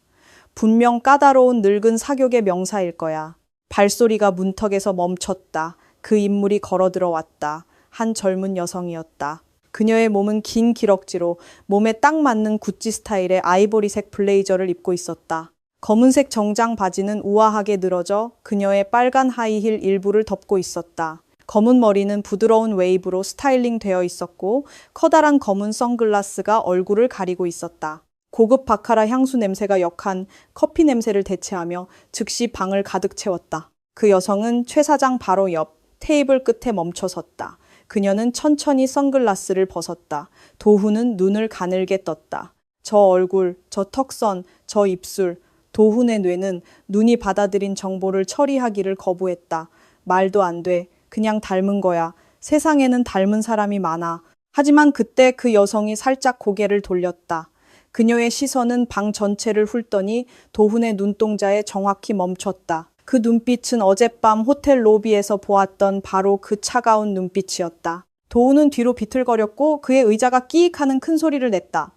분명 까다로운 늙은 사교계 명사일 거야. 발소리가 문턱에서 멈췄다. 그 인물이 걸어 들어왔다. 한 젊은 여성이었다. 그녀의 몸은 긴 기럭지로 몸에 딱 맞는 구찌 스타일의 아이보리색 블레이저를 입고 있었다. 검은색 정장 바지는 우아하게 늘어져 그녀의 빨간 하이힐 일부를 덮고 있었다. 검은 머리는 부드러운 웨이브로 스타일링 되어 있었고 커다란 검은 선글라스가 얼굴을 가리고 있었다. 고급 바카라 향수 냄새가 역한 커피 냄새를 대체하며 즉시 방을 가득 채웠다. 그 여성은 최 사장 바로 옆 테이블 끝에 멈춰섰다. 그녀는 천천히 선글라스를 벗었다. 도훈은 눈을 가늘게 떴다. 저 얼굴, 저 턱선, 저 입술. 도훈의 뇌는 눈이 받아들인 정보를 처리하기를 거부했다. 말도 안 돼. 그냥 닮은 거야. 세상에는 닮은 사람이 많아. 하지만 그때 그 여성이 살짝 고개를 돌렸다. 그녀의 시선은 방 전체를 훑더니 도훈의 눈동자에 정확히 멈췄다. 그 눈빛은 어젯밤 호텔 로비에서 보았던 바로 그 차가운 눈빛이었다. 도훈은 뒤로 비틀거렸고 그의 의자가 끼익 하는 큰 소리를 냈다.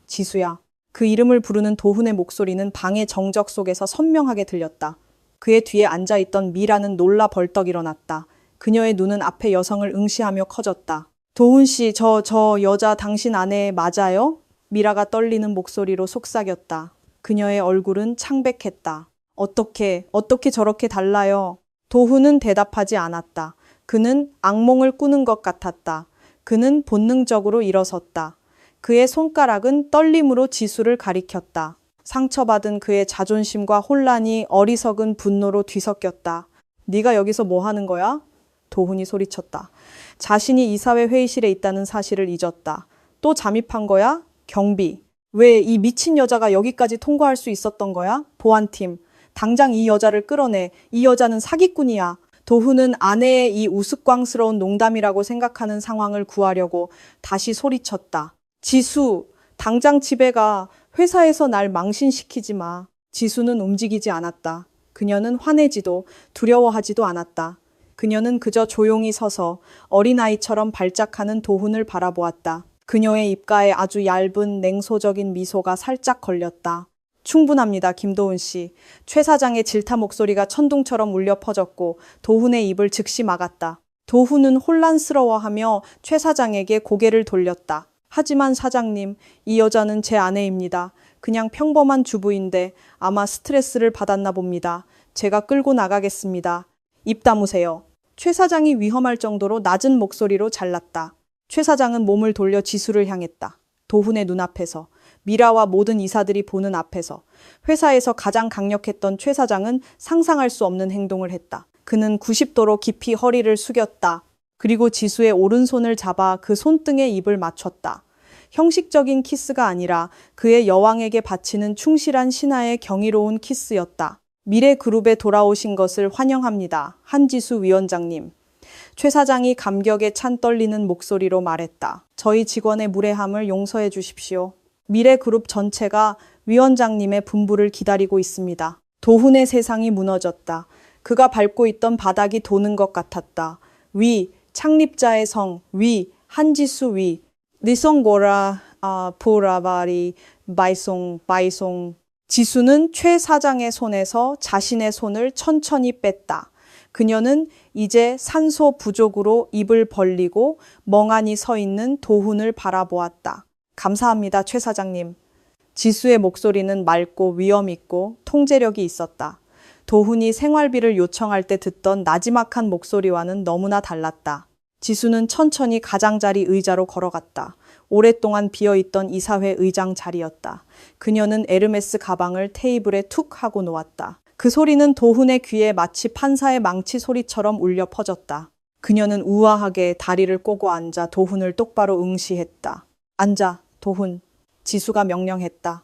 지수야. 그 이름을 부르는 도훈의 목소리는 방의 정적 속에서 선명하게 들렸다. 그의 뒤에 앉아있던 미라는 놀라 벌떡 일어났다. 그녀의 눈은 앞에 여성을 응시하며 커졌다. 도훈 씨, 저 여자 당신 아내 맞아요? 미라가 떨리는 목소리로 속삭였다. 그녀의 얼굴은 창백했다. 어떻게 저렇게 달라요? 도훈은 대답하지 않았다. 그는 악몽을 꾸는 것 같았다. 그는 본능적으로 일어섰다. 그의 손가락은 떨림으로 지수를 가리켰다. 상처받은 그의 자존심과 혼란이 어리석은 분노로 뒤섞였다. 네가 여기서 뭐 하는 거야? 도훈이 소리쳤다. 자신이 이사회 회의실에 있다는 사실을 잊었다. 또 잠입한 거야? 경비. 왜 이 미친 여자가 여기까지 통과할 수 있었던 거야? 보안팀. 당장 이 여자를 끌어내. 이 여자는 사기꾼이야. 도훈은 아내의 이 우스꽝스러운 농담이라고 생각하는 상황을 구하려고 다시 소리쳤다. 지수, 당장 집에 가. 회사에서 날 망신시키지 마. 지수는 움직이지 않았다. 그녀는 화내지도 두려워하지도 않았다. 그녀는 그저 조용히 서서 어린아이처럼 발작하는 도훈을 바라보았다. 그녀의 입가에 아주 얇은 냉소적인 미소가 살짝 걸렸다. 충분합니다, 김도훈 씨. 최 사장의 질타 목소리가 천둥처럼 울려 퍼졌고 도훈의 입을 즉시 막았다. 도훈은 혼란스러워하며 최 사장에게 고개를 돌렸다. 하지만 사장님, 이 여자는 제 아내입니다. 그냥 평범한 주부인데 아마 스트레스를 받았나 봅니다. 제가 끌고 나가겠습니다. 입 다무세요. 최 사장이 위험할 정도로 낮은 목소리로 잘랐다. 최 사장은 몸을 돌려 지수를 향했다. 도훈의 눈앞에서, 미라와 모든 이사들이 보는 앞에서. 회사에서 가장 강력했던 최 사장은 상상할 수 없는 행동을 했다. 그는 90도로 깊이 허리를 숙였다. 그리고 지수의 오른손을 잡아 그 손등에 입을 맞췄다. 형식적인 키스가 아니라 그의 여왕에게 바치는 충실한 신하의 경이로운 키스였다. 미래그룹에 돌아오신 것을 환영합니다. 한지수 위원장님. 최 사장이 감격에 찬 떨리는 목소리로 말했다. 저희 직원의 무례함을 용서해 주십시오. 미래그룹 전체가 위원장님의 분부를 기다리고 있습니다. 도훈의 세상이 무너졌다. 그가 밟고 있던 바닥이 도는 것 같았다. 위, 창립자의 성, 위, 한지수 위. 리송고라, 보라바리, 바이송. 지수는 최 사장의 손에서 자신의 손을 천천히 뺐다. 그녀는 이제 산소 부족으로 입을 벌리고 멍하니 서 있는 도훈을 바라보았다. 감사합니다, 최 사장님. 지수의 목소리는 맑고 위엄 있고 통제력이 있었다. 도훈이 생활비를 요청할 때 듣던 나지막한 목소리와는 너무나 달랐다. 지수는 천천히 가장자리 의자로 걸어갔다. 오랫동안 비어있던 이사회 의장 자리였다. 그녀는 에르메스 가방을 테이블에 툭 하고 놓았다. 그 소리는 도훈의 귀에 마치 판사의 망치 소리처럼 울려 퍼졌다. 그녀는 우아하게 다리를 꼬고 앉아 도훈을 똑바로 응시했다. 앉아, 도훈. 지수가 명령했다.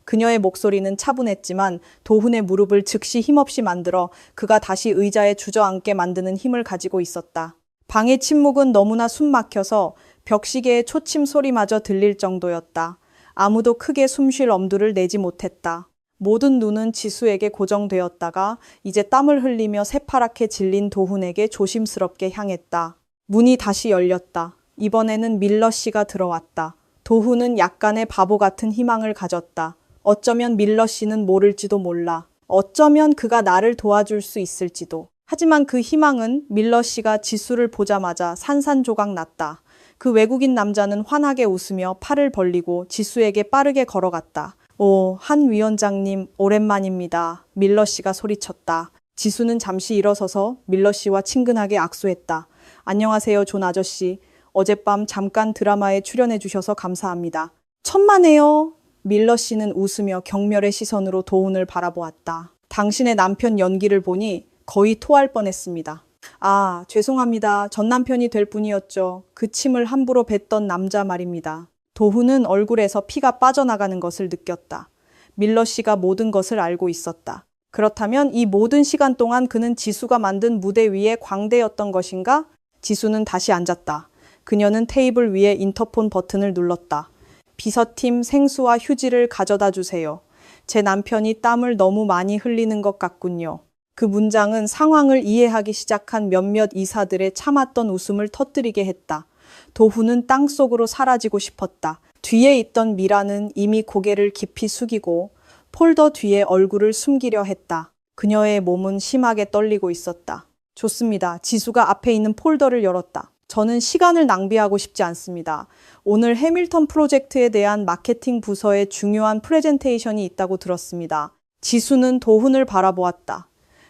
그녀의 목소리는 차분했지만 도훈의 무릎을 즉시 힘없이 만들어 그가 다시 의자에 주저앉게 만드는 힘을 가지고 있었다. 방의 침묵은 너무나 숨막혀서 벽시계의 초침 소리마저 들릴 정도였다. 아무도 크게 숨쉴 엄두를 내지 못했다. 모든 눈은 지수에게 고정되었다가 이제 땀을 흘리며 새파랗게 질린 도훈에게 조심스럽게 향했다. 문이 다시 열렸다. 이번에는 밀러 씨가 들어왔다. 도훈은 약간의 바보 같은 희망을 가졌다. 어쩌면 밀러 씨는 모를지도 몰라. 어쩌면 그가 나를 도와줄 수 있을지도. 하지만 그 희망은 밀러 씨가 지수를 보자마자 산산조각 났다. 그 외국인 남자는 환하게 웃으며 팔을 벌리고 지수에게 빠르게 걸어갔다. 오, 한 위원장님, 오랜만입니다. 밀러 씨가 소리쳤다. 지수는 잠시 일어서서 밀러 씨와 친근하게 악수했다. 안녕하세요, 존 아저씨. 어젯밤 잠깐 드라마에 출연해 주셔서 감사합니다. 천만에요. 밀러 씨는 웃으며 경멸의 시선으로 도훈을 바라보았다. 당신의 남편 연기를 보니 거의 토할 뻔했습니다. 아, 죄송합니다. 전 남편이 될 뿐이었죠. 그 침을 함부로 뱉던 남자 말입니다. 도훈은 얼굴에서 피가 빠져나가는 것을 느꼈다. 밀러 씨가 모든 것을 알고 있었다. 그렇다면 이 모든 시간 동안 그는 지수가 만든 무대 위에 광대였던 것인가? 지수는 다시 앉았다. 그녀는 테이블 위에 인터폰 버튼을 눌렀다. 비서팀 생수와 휴지를 가져다 주세요. 제 남편이 땀을 너무 많이 흘리는 것 같군요. 그 문장은 상황을 이해하기 시작한 몇몇 이사들의 참았던 웃음을 터뜨리게 했다. 도훈은 땅속으로 사라지고 싶었다. 뒤에 있던 미라는 이미 고개를 깊이 숙이고 폴더 뒤에 얼굴을 숨기려 했다. 그녀의 몸은 심하게 떨리고 있었다. 좋습니다. 지수가 앞에 있는 폴더를 열었다. 저는 시간을 낭비하고 싶지 않습니다. 오늘 해밀턴 프로젝트에 대한 마케팅 부서에 중요한 프레젠테이션이 있다고 들었습니다. 지수는 도훈을 바라보았다.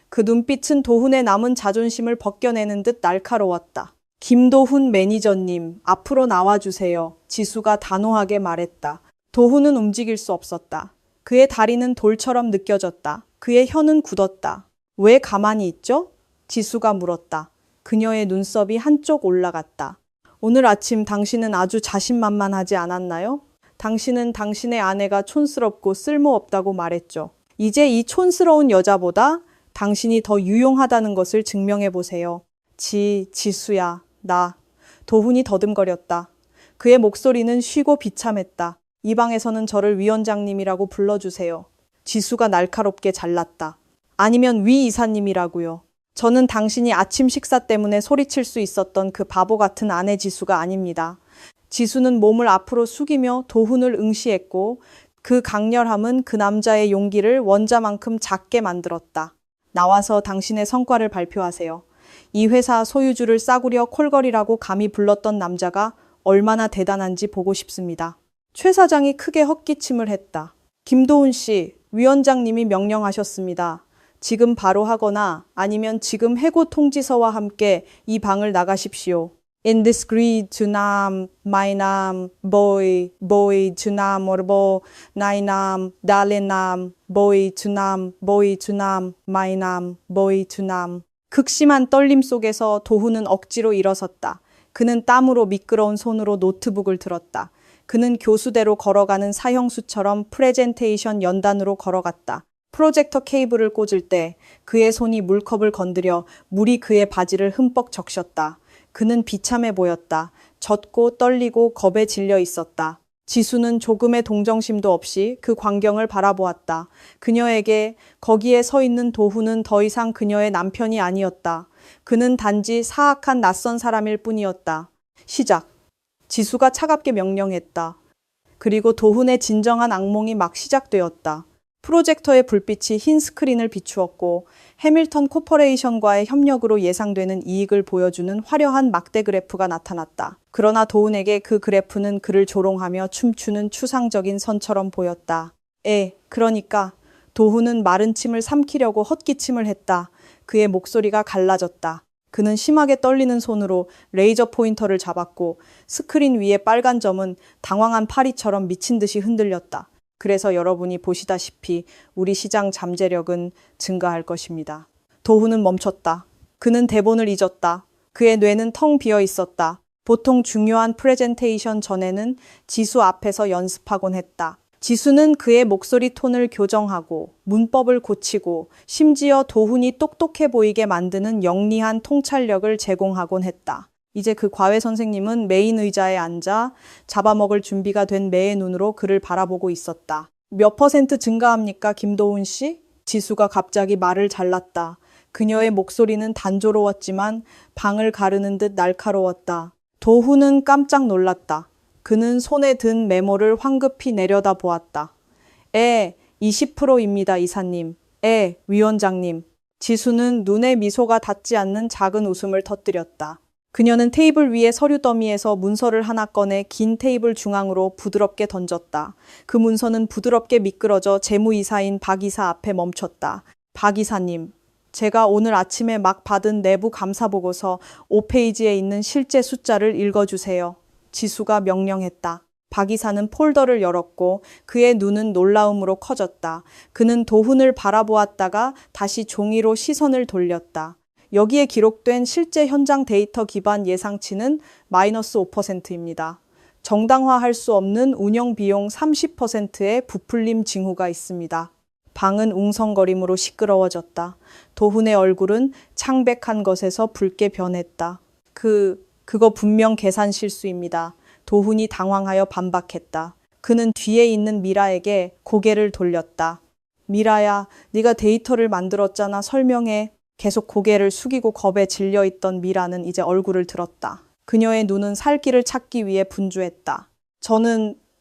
그 눈빛은 도훈의 남은 자존심을 벗겨내는 듯 날카로웠다. 김도훈 매니저님, 앞으로 나와주세요. 지수가 단호하게 말했다. 도훈은 움직일 수 없었다. 그의 다리는 돌처럼 느껴졌다. 그의 혀는 굳었다. 왜 가만히 있죠? 지수가 물었다. 그녀의 눈썹이 한쪽 올라갔다. 오늘 아침 당신은 아주 자신만만하지 않았나요? 당신은 당신의 아내가 촌스럽고 쓸모없다고 말했죠. 이제 이 촌스러운 여자보다 당신이 더 유용하다는 것을 증명해 보세요. 지수야, 나. 도훈이 더듬거렸다. 그의 목소리는 쉬고 비참했다. 이 방에서는 저를 위원장님이라고 불러주세요. 지수가 날카롭게 잘랐다. 아니면 위 이사님이라고요. 저는 당신이 아침 식사 때문에 소리칠 수 있었던 그 바보 같은 아내 지수가 아닙니다. 지수는 몸을 앞으로 숙이며 도훈을 응시했고 그 강렬함은 그 남자의 용기를 원자만큼 작게 만들었다. 나와서 당신의 성과를 발표하세요. 이 회사 소유주를 싸구려 콜걸이라고 감히 불렀던 남자가 얼마나 대단한지 보고 싶습니다. 최 사장이 크게 헛기침을 했다. 김도훈 씨, 위원장님이 명령하셨습니다. 지금 바로 하거나 아니면 지금 해고 통지서와 함께 이 방을 나가십시오. Indiscreet 주남, 마이남, 보이 주남, 오르보, 나이남, 달레남, 보이 주남, 마이남, 보이 주남. 극심한 떨림 속에서 도훈은 억지로 일어섰다. 그는 땀으로 미끄러운 손으로 노트북을 들었다. 그는 교수대로 걸어가는 사형수처럼 프레젠테이션 연단으로 걸어갔다. 프로젝터 케이블을 꽂을 때 그의 손이 물컵을 건드려 물이 그의 바지를 흠뻑 적셨다. 그는 비참해 보였다. 젖고 떨리고 겁에 질려 있었다. 지수는 조금의 동정심도 없이 그 광경을 바라보았다. 그녀에게 거기에 서 있는 도훈은 더 이상 그녀의 남편이 아니었다. 그는 단지 사악한 낯선 사람일 뿐이었다. 시작. 지수가 차갑게 명령했다. 그리고 도훈의 진정한 악몽이 막 시작되었다. 프로젝터의 불빛이 흰 스크린을 비추었고 해밀턴 코퍼레이션과의 협력으로 예상되는 이익을 보여주는 화려한 막대 그래프가 나타났다. 그러나 도훈에게 그 그래프는 그를 조롱하며 춤추는 추상적인 선처럼 보였다. 그러니까 도훈은 마른 침을 삼키려고 헛기침을 했다. 그의 목소리가 갈라졌다. 그는 심하게 떨리는 손으로 레이저 포인터를 잡았고 스크린 위의 빨간 점은 당황한 파리처럼 미친 듯이 흔들렸다. 그래서 여러분이 보시다시피 우리 시장 잠재력은 증가할 것입니다. 도훈은 멈췄다. 그는 대본을 잊었다. 그의 뇌는 텅 비어 있었다. 보통 중요한 프레젠테이션 전에는 지수 앞에서 연습하곤 했다. 지수는 그의 목소리 톤을 교정하고 문법을 고치고 심지어 도훈이 똑똑해 보이게 만드는 영리한 통찰력을 제공하곤 했다. 이제 그 과외 선생님은 메인 의자에 앉아 잡아먹을 준비가 된 매의 눈으로 그를 바라보고 있었다. 몇 퍼센트 증가합니까, 김도훈 씨? 지수가 갑자기 말을 잘랐다. 그녀의 목소리는 단조로웠지만 방을 가르는 듯 날카로웠다. 도훈은 깜짝 놀랐다. 그는 손에 든 메모를 황급히 내려다 보았다. 20%입니다, 이사님. 위원장님. 지수는 눈에 미소가 닿지 않는 작은 웃음을 터뜨렸다. 그녀는 테이블 위의 서류 더미에서 문서를 하나 꺼내 긴 테이블 중앙으로 부드럽게 던졌다. 그 문서는 부드럽게 미끄러져 재무이사인 박 이사 앞에 멈췄다. 박 이사님, 제가 오늘 아침에 막 받은 내부 감사 보고서 5페이지에 있는 실제 숫자를 읽어주세요. 지수가 명령했다. 박 이사는 폴더를 열었고 그의 눈은 놀라움으로 커졌다. 그는 도훈을 바라보았다가 다시 종이로 시선을 돌렸다. 여기에 기록된 실제 현장 데이터 기반 예상치는 마이너스 5%입니다. 정당화할 수 없는 운영 비용 30%의 부풀림 징후가 있습니다. 방은 웅성거림으로 시끄러워졌다. 도훈의 얼굴은 창백한 것에서 붉게 변했다. 그거 분명 계산 실수입니다. 도훈이 당황하여 반박했다. 그는 뒤에 있는 미라에게 고개를 돌렸다. 미라야, 네가 데이터를 만들었잖아. 설명해. 계속 고개를 숙이고 겁에 질려있던 미라는 이제 얼굴을 들었다. 그녀의 눈은 살 길을 찾기 위해 분주했다.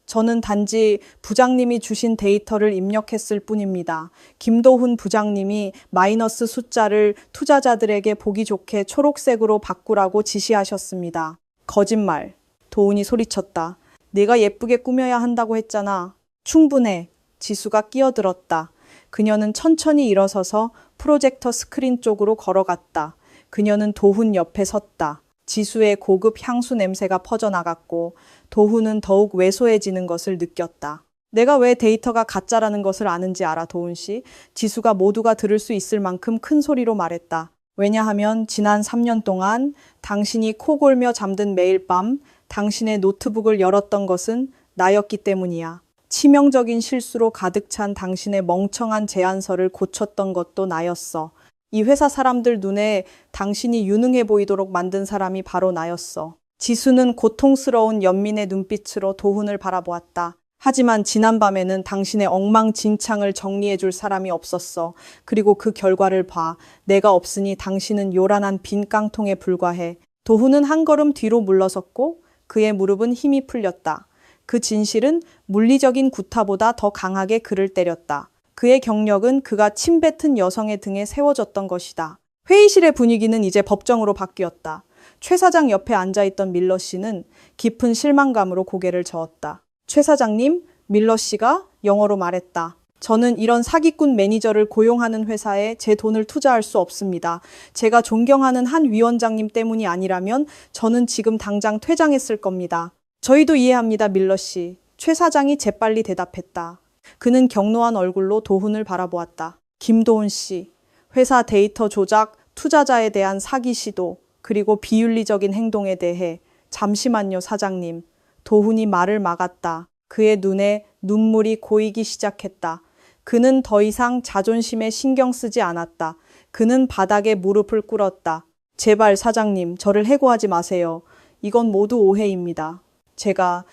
저는 단지 부장님이 주신 데이터를 입력했을 뿐입니다. 김도훈 부장님이 마이너스 숫자를 투자자들에게 보기 좋게 초록색으로 바꾸라고 지시하셨습니다. 거짓말. 도훈이 소리쳤다. 내가 예쁘게 꾸며야 한다고 했잖아. 충분해. 지수가 끼어들었다. 그녀는 천천히 일어서서 프로젝터 스크린 쪽으로 걸어갔다. 그녀는 도훈 옆에 섰다. 지수의 고급 향수 냄새가 퍼져나갔고 도훈은 더욱 왜소해지는 것을 느꼈다. 내가 왜 데이터가 가짜라는 것을 아는지 알아, 도훈 씨. 지수가 모두가 들을 수 있을 만큼 큰 소리로 말했다. 왜냐하면 지난 3년 동안 당신이 코 골며 잠든 매일 밤 당신의 노트북을 열었던 것은 나였기 때문이야. 치명적인 실수로 가득 찬 당신의 멍청한 제안서를 고쳤던 것도 나였어. 이 회사 사람들 눈에 당신이 유능해 보이도록 만든 사람이 바로 나였어. 지수는 고통스러운 연민의 눈빛으로 도훈을 바라보았다. 하지만 지난밤에는 당신의 엉망진창을 정리해줄 사람이 없었어. 그리고 그 결과를 봐. 내가 없으니 당신은 요란한 빈 깡통에 불과해. 도훈은 한 걸음 뒤로 물러섰고 그의 무릎은 힘이 풀렸다. 그 진실은 물리적인 구타보다 더 강하게 그를 때렸다. 그의 경력은 그가 침뱉은 여성의 등에 세워졌던 것이다. 회의실의 분위기는 이제 법정으로 바뀌었다. 최 사장 옆에 앉아있던 밀러 씨는 깊은 실망감으로 고개를 저었다. 최 사장님, 밀러 씨가 영어로 말했다. 저는 이런 사기꾼 매니저를 고용하는 회사에 제 돈을 투자할 수 없습니다. 제가 존경하는 한 위원장님 때문이 아니라면 저는 지금 당장 퇴장했을 겁니다. 저희도 이해합니다, 밀러 씨. 최 사장이 재빨리 대답했다. 그는 경로한 얼굴로 도훈을 바라보았다. 김도훈 씨, 회사 데이터 조작, 투자자에 대한 사기 시도, 그리고 비윤리적인 행동에 대해 잠시만요, 사장님. 도훈이 말을 막았다. 그의 눈에 눈물이 고이기 시작했다. 그는 더 이상 자존심에 신경 쓰지 않았다. 그는 바닥에 무릎을 꿇었다. 제발 사장님, 저를 해고하지 마세요. 이건 모두 오해입니다. 제가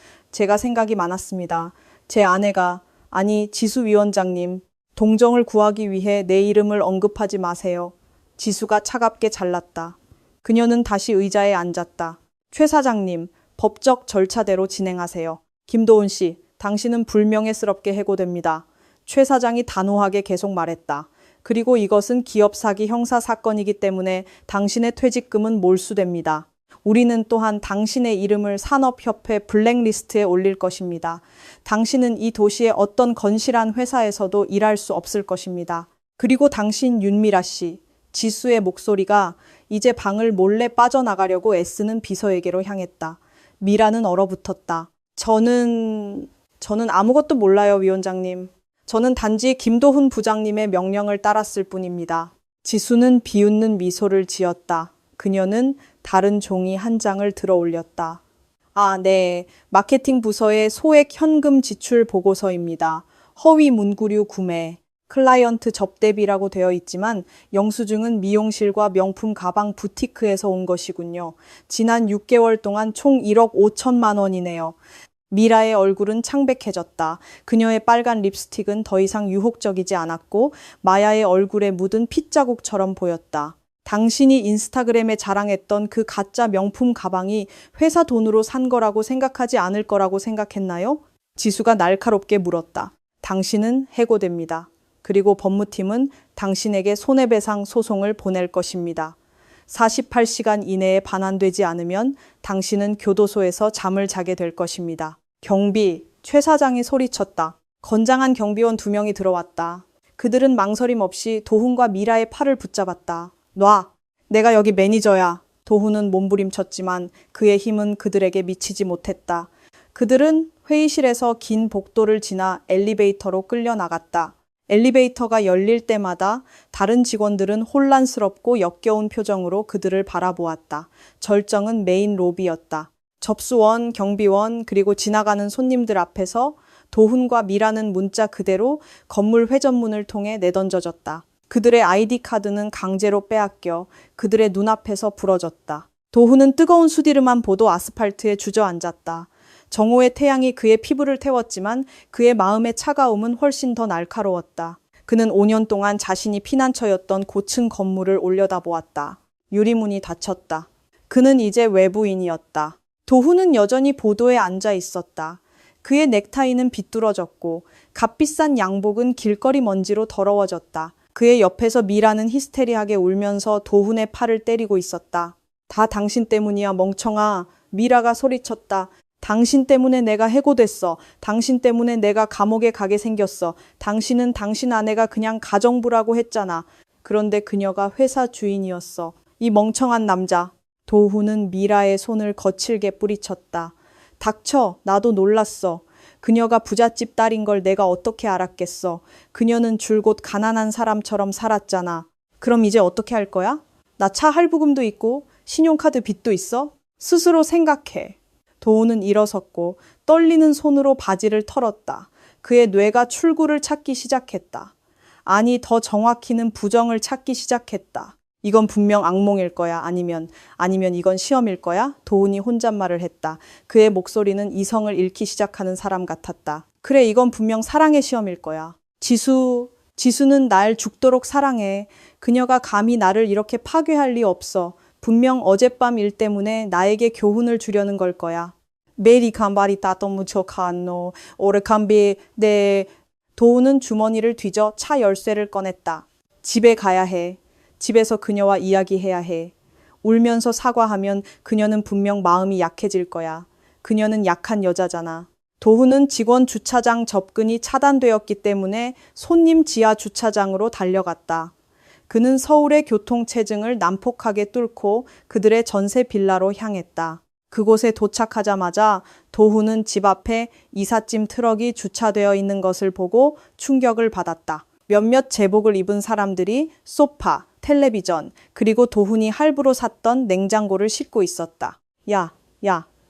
생각이 많았습니다. 제 아내가, 아니 지수 위원장님, 동정을 구하기 위해 내 이름을 언급하지 마세요. 지수가 차갑게 잘랐다. 그녀는 다시 의자에 앉았다. 최 사장님, 법적 절차대로 진행하세요. 김도훈 씨, 당신은 불명예스럽게 해고됩니다. 최 사장이 단호하게 계속 말했다. 그리고 이것은 기업 사기 형사 사건이기 때문에 당신의 퇴직금은 몰수됩니다. 우리는 또한 당신의 이름을 산업협회 블랙리스트에 올릴 것입니다. 당신은 이 도시의 어떤 건실한 회사에서도 일할 수 없을 것입니다. 그리고 당신 윤미라 씨, 지수의 목소리가 이제 방을 몰래 빠져나가려고 애쓰는 비서에게로 향했다. 미라는 얼어붙었다. 저는 아무것도 몰라요, 위원장님. 저는 단지 김도훈 부장님의 명령을 따랐을 뿐입니다. 지수는 비웃는 미소를 지었다. 그녀는 다른 종이 한 장을 들어 올렸다. 아, 네. 마케팅 부서의 소액 현금 지출 보고서입니다. 허위 문구류 구매, 클라이언트 접대비라고 되어 있지만 영수증은 미용실과 명품 가방 부티크에서 온 것이군요. 지난 6개월 동안 총 1억 5천만 원이네요. 미라의 얼굴은 창백해졌다. 그녀의 빨간 립스틱은 더 이상 유혹적이지 않았고 마야의 얼굴에 묻은 핏자국처럼 보였다. 당신이 인스타그램에 자랑했던 그 가짜 명품 가방이 회사 돈으로 산 거라고 생각하지 않을 거라고 생각했나요? 지수가 날카롭게 물었다. 당신은 해고됩니다. 그리고 법무팀은 당신에게 손해배상 소송을 보낼 것입니다. 48시간 이내에 반환되지 않으면 당신은 교도소에서 잠을 자게 될 것입니다. 경비, 최 사장이 소리쳤다. 건장한 경비원 2명이 들어왔다. 그들은 망설임 없이 도훈과 미라의 팔을 붙잡았다. 놔! 내가 여기 매니저야. 도훈은 몸부림쳤지만 그의 힘은 그들에게 미치지 못했다. 그들은 회의실에서 긴 복도를 지나 엘리베이터로 끌려 나갔다. 엘리베이터가 열릴 때마다 다른 직원들은 혼란스럽고 역겨운 표정으로 그들을 바라보았다. 절정은 메인 로비였다. 접수원, 경비원, 그리고 지나가는 손님들 앞에서 도훈과 미라는 문자 그대로 건물 회전문을 통해 내던져졌다. 그들의 아이디 카드는 강제로 빼앗겨 그들의 눈앞에서 부러졌다. 도훈은 뜨거운 수디름한 보도 아스팔트에 주저앉았다. 정오의 태양이 그의 피부를 태웠지만 그의 마음의 차가움은 훨씬 더 날카로웠다. 그는 5년 동안 자신이 피난처였던 고층 건물을 올려다보았다. 유리문이 닫혔다. 그는 이제 외부인이었다. 도훈은 여전히 보도에 앉아 있었다. 그의 넥타이는 비뚤어졌고 값비싼 양복은 길거리 먼지로 더러워졌다. 그의 옆에서 미라는 히스테리하게 울면서 도훈의 팔을 때리고 있었다. 다 당신 때문이야, 멍청아. 미라가 소리쳤다. 당신 때문에 내가 해고됐어. 당신 때문에 내가 감옥에 가게 생겼어. 당신은 당신 아내가 그냥 가정부라고 했잖아. 그런데 그녀가 회사 주인이었어. 이 멍청한 남자. 도훈은 미라의 손을 거칠게 뿌리쳤다. 닥쳐, 나도 놀랐어. 그녀가 부잣집 딸인 걸 내가 어떻게 알았겠어. 그녀는 줄곧 가난한 사람처럼 살았잖아. 그럼 이제 어떻게 할 거야? 나 차 할부금도 있고 신용카드 빚도 있어? 스스로 생각해. 도훈은 일어섰고 떨리는 손으로 바지를 털었다. 그의 뇌가 출구를 찾기 시작했다. 아니, 더 정확히는 부정을 찾기 시작했다. 이건 분명 악몽일 거야. 아니면 이건 시험일 거야? 도훈이 혼잣말을 했다. 그의 목소리는 이성을 잃기 시작하는 사람 같았다. 그래, 이건 분명 사랑의 시험일 거야. 지수는 날 죽도록 사랑해. 그녀가 감히 나를 이렇게 파괴할 리 없어. 분명 어젯밤 일 때문에 나에게 교훈을 주려는 걸 거야. 메리 캄바리 따또 무쳐 칸노 오르캄비 네. 도훈은 주머니를 뒤져 차 열쇠를 꺼냈다. 집에 가야 해. 집에서 그녀와 이야기해야 해. 울면서 사과하면 그녀는 분명 마음이 약해질 거야. 그녀는 약한 여자잖아. 도훈은 직원 주차장 접근이 차단되었기 때문에 손님 지하 주차장으로 달려갔다. 그는 서울의 교통체증을 난폭하게 뚫고 그들의 전세 빌라로 향했다. 그곳에 도착하자마자 도훈은 집 앞에 이삿짐 트럭이 주차되어 있는 것을 보고 충격을 받았다. 몇몇 제복을 입은 사람들이 소파, 텔레비전, 그리고 도훈이 할부로 샀던 냉장고를 싣고 있었다. 야,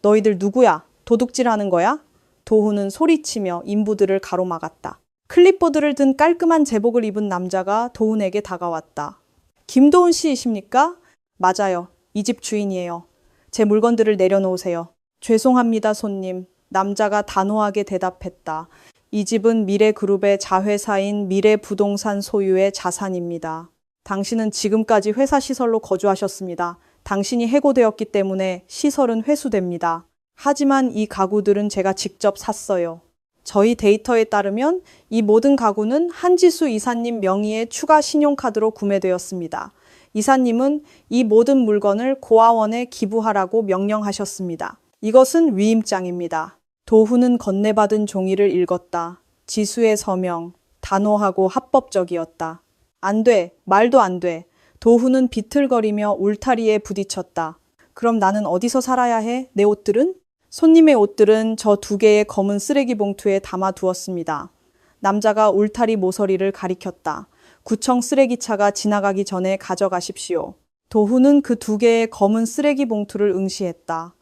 너희들 누구야? 도둑질하는 거야? 도훈은 소리치며 인부들을 가로막았다. 클립보드를 든 깔끔한 제복을 입은 남자가 도훈에게 다가왔다. 김도훈 씨이십니까? 맞아요. 이 집 주인이에요. 제 물건들을 내려놓으세요. 죄송합니다, 손님. 남자가 단호하게 대답했다. 이 집은 미래그룹의 자회사인 미래부동산 소유의 자산입니다. 당신은 지금까지 회사 시설로 거주하셨습니다. 당신이 해고되었기 때문에 시설은 회수됩니다. 하지만 이 가구들은 제가 직접 샀어요. 저희 데이터에 따르면 이 모든 가구는 한지수 이사님 명의의 추가 신용카드로 구매되었습니다. 이사님은 이 모든 물건을 고아원에 기부하라고 명령하셨습니다. 이것은 위임장입니다. 도훈은 건네받은 종이를 읽었다. 지수의 서명, 단호하고 합법적이었다. 안 돼, 말도 안 돼. 도훈은 비틀거리며 울타리에 부딪혔다. 그럼 나는 어디서 살아야 해? 내 옷들은? 손님의 옷들은 저 2개의 검은 쓰레기 봉투에 담아두었습니다. 남자가 울타리 모서리를 가리켰다. 구청 쓰레기차가 지나가기 전에 가져가십시오. 도훈은 그 2개의 검은 쓰레기 봉투를 응시했다.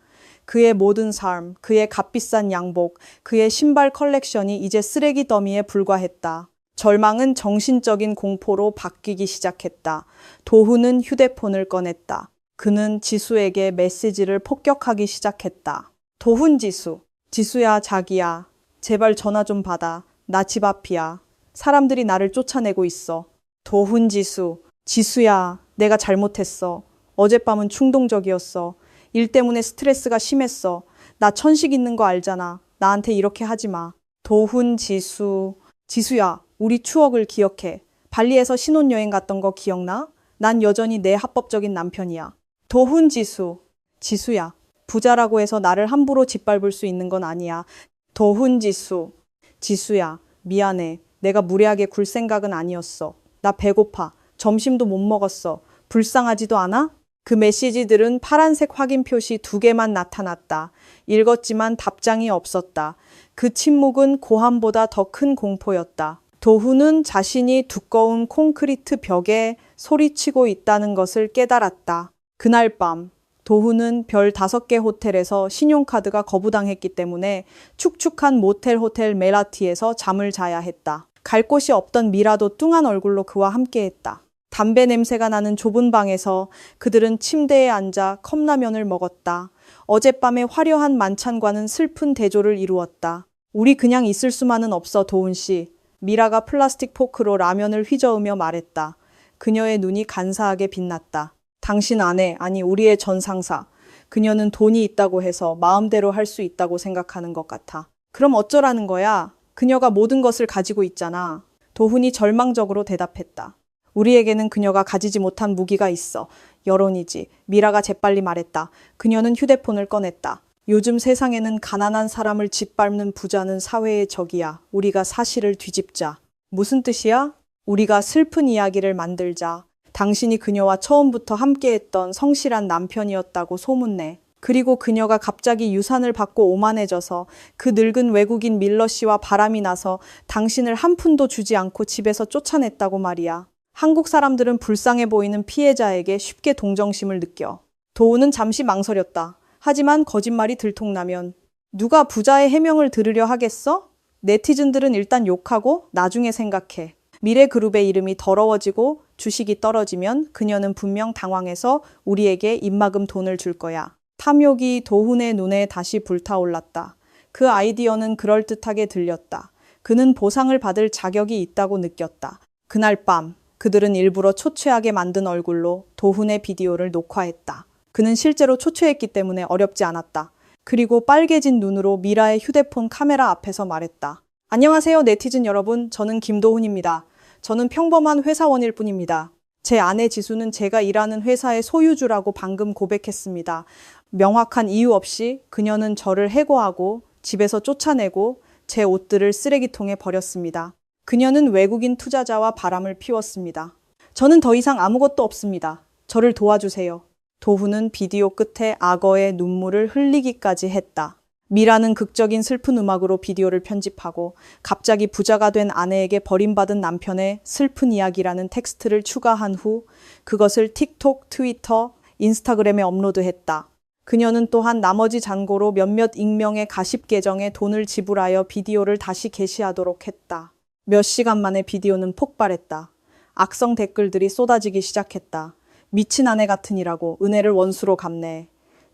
그의 모든 삶, 그의 값비싼 양복, 그의 신발 컬렉션이 이제 쓰레기 더미에 불과했다. 절망은 정신적인 공포로 바뀌기 시작했다. 도훈은 휴대폰을 꺼냈다. 그는 지수에게 메시지를 폭격하기 시작했다. 도훈 지수. 지수야, 자기야. 제발 전화 좀 받아. 나 집 앞이야. 사람들이 나를 쫓아내고 있어. 도훈 지수. 지수야, 내가 잘못했어. 어젯밤은 충동적이었어. 일 때문에 스트레스가 심했어. 나 천식 있는 거 알잖아. 나한테 이렇게 하지 마. 도훈 지수. 지수야, 우리 추억을 기억해. 발리에서 신혼여행 갔던 거 기억나? 난 여전히 내 합법적인 남편이야. 도훈 지수. 지수야, 부자라고 해서 나를 함부로 짓밟을 수 있는 건 아니야. 도훈 지수. 지수야, 미안해. 내가 무례하게 굴 생각은 아니었어. 나 배고파. 점심도 못 먹었어. 불쌍하지도 않아? 그 메시지들은 파란색 확인 표시 2개만 나타났다. 읽었지만 답장이 없었다. 그 침묵은 고함보다 더 큰 공포였다. 도훈은 자신이 두꺼운 콘크리트 벽에 소리치고 있다는 것을 깨달았다. 그날 밤 도훈은 별 5개 호텔에서 신용카드가 거부당했기 때문에 축축한 모텔 호텔 메라티에서 잠을 자야 했다. 갈 곳이 없던 미라도 뚱한 얼굴로 그와 함께했다. 담배 냄새가 나는 좁은 방에서 그들은 침대에 앉아 컵라면을 먹었다. 어젯밤의 화려한 만찬과는 슬픈 대조를 이루었다. 우리 그냥 있을 수만은 없어, 도훈 씨. 미라가 플라스틱 포크로 라면을 휘저으며 말했다. 그녀의 눈이 간사하게 빛났다. 당신 아내, 아니 우리의 전 상사. 그녀는 돈이 있다고 해서 마음대로 할 수 있다고 생각하는 것 같아. 그럼 어쩌라는 거야? 그녀가 모든 것을 가지고 있잖아. 도훈이 절망적으로 대답했다. 우리에게는 그녀가 가지지 못한 무기가 있어. 여론이지. 미라가 재빨리 말했다. 그녀는 휴대폰을 꺼냈다. 요즘 세상에는 가난한 사람을 짓밟는 부자는 사회의 적이야. 우리가 사실을 뒤집자. 무슨 뜻이야? 우리가 슬픈 이야기를 만들자. 당신이 그녀와 처음부터 함께했던 성실한 남편이었다고 소문내. 그리고 그녀가 갑자기 유산을 받고 오만해져서 그 늙은 외국인 밀러 씨와 바람이 나서 당신을 한 푼도 주지 않고 집에서 쫓아냈다고 말이야. 한국 사람들은 불쌍해 보이는 피해자에게 쉽게 동정심을 느껴. 도우는 잠시 망설였다. 하지만 거짓말이 들통나면 누가 부자의 해명을 들으려 하겠어? 네티즌들은 일단 욕하고 나중에 생각해. 미래그룹의 이름이 더러워지고 주식이 떨어지면 그녀는 분명 당황해서 우리에게 입막음 돈을 줄 거야. 탐욕이 도훈의 눈에 다시 불타올랐다. 그 아이디어는 그럴듯하게 들렸다. 그는 보상을 받을 자격이 있다고 느꼈다. 그날 밤 그들은 일부러 초췌하게 만든 얼굴로 도훈의 비디오를 녹화했다. 그는 실제로 초췌했기 때문에 어렵지 않았다. 그리고 빨개진 눈으로 미라의 휴대폰 카메라 앞에서 말했다. 안녕하세요 네티즌 여러분, 저는 김도훈입니다. 저는 평범한 회사원일 뿐입니다. 제 아내 지수는 제가 일하는 회사의 소유주라고 방금 고백했습니다. 명확한 이유 없이 그녀는 저를 해고하고 집에서 쫓아내고 제 옷들을 쓰레기통에 버렸습니다. 그녀는 외국인 투자자와 바람을 피웠습니다. 저는 더 이상 아무것도 없습니다. 저를 도와주세요. 도훈은 비디오 끝에 악어의 눈물을 흘리기까지 했다. 미라는 극적인 슬픈 음악으로 비디오를 편집하고 갑자기 부자가 된 아내에게 버림받은 남편의 슬픈 이야기라는 텍스트를 추가한 후 그것을 틱톡, 트위터, 인스타그램에 업로드했다. 그녀는 또한 나머지 잔고로 몇몇 익명의 가십 계정에 돈을 지불하여 비디오를 다시 게시하도록 했다. 몇 시간 만에 비디오는 폭발했다. 악성 댓글들이 쏟아지기 시작했다. 미친 아내 같으니라고, 은혜를 원수로 갚네.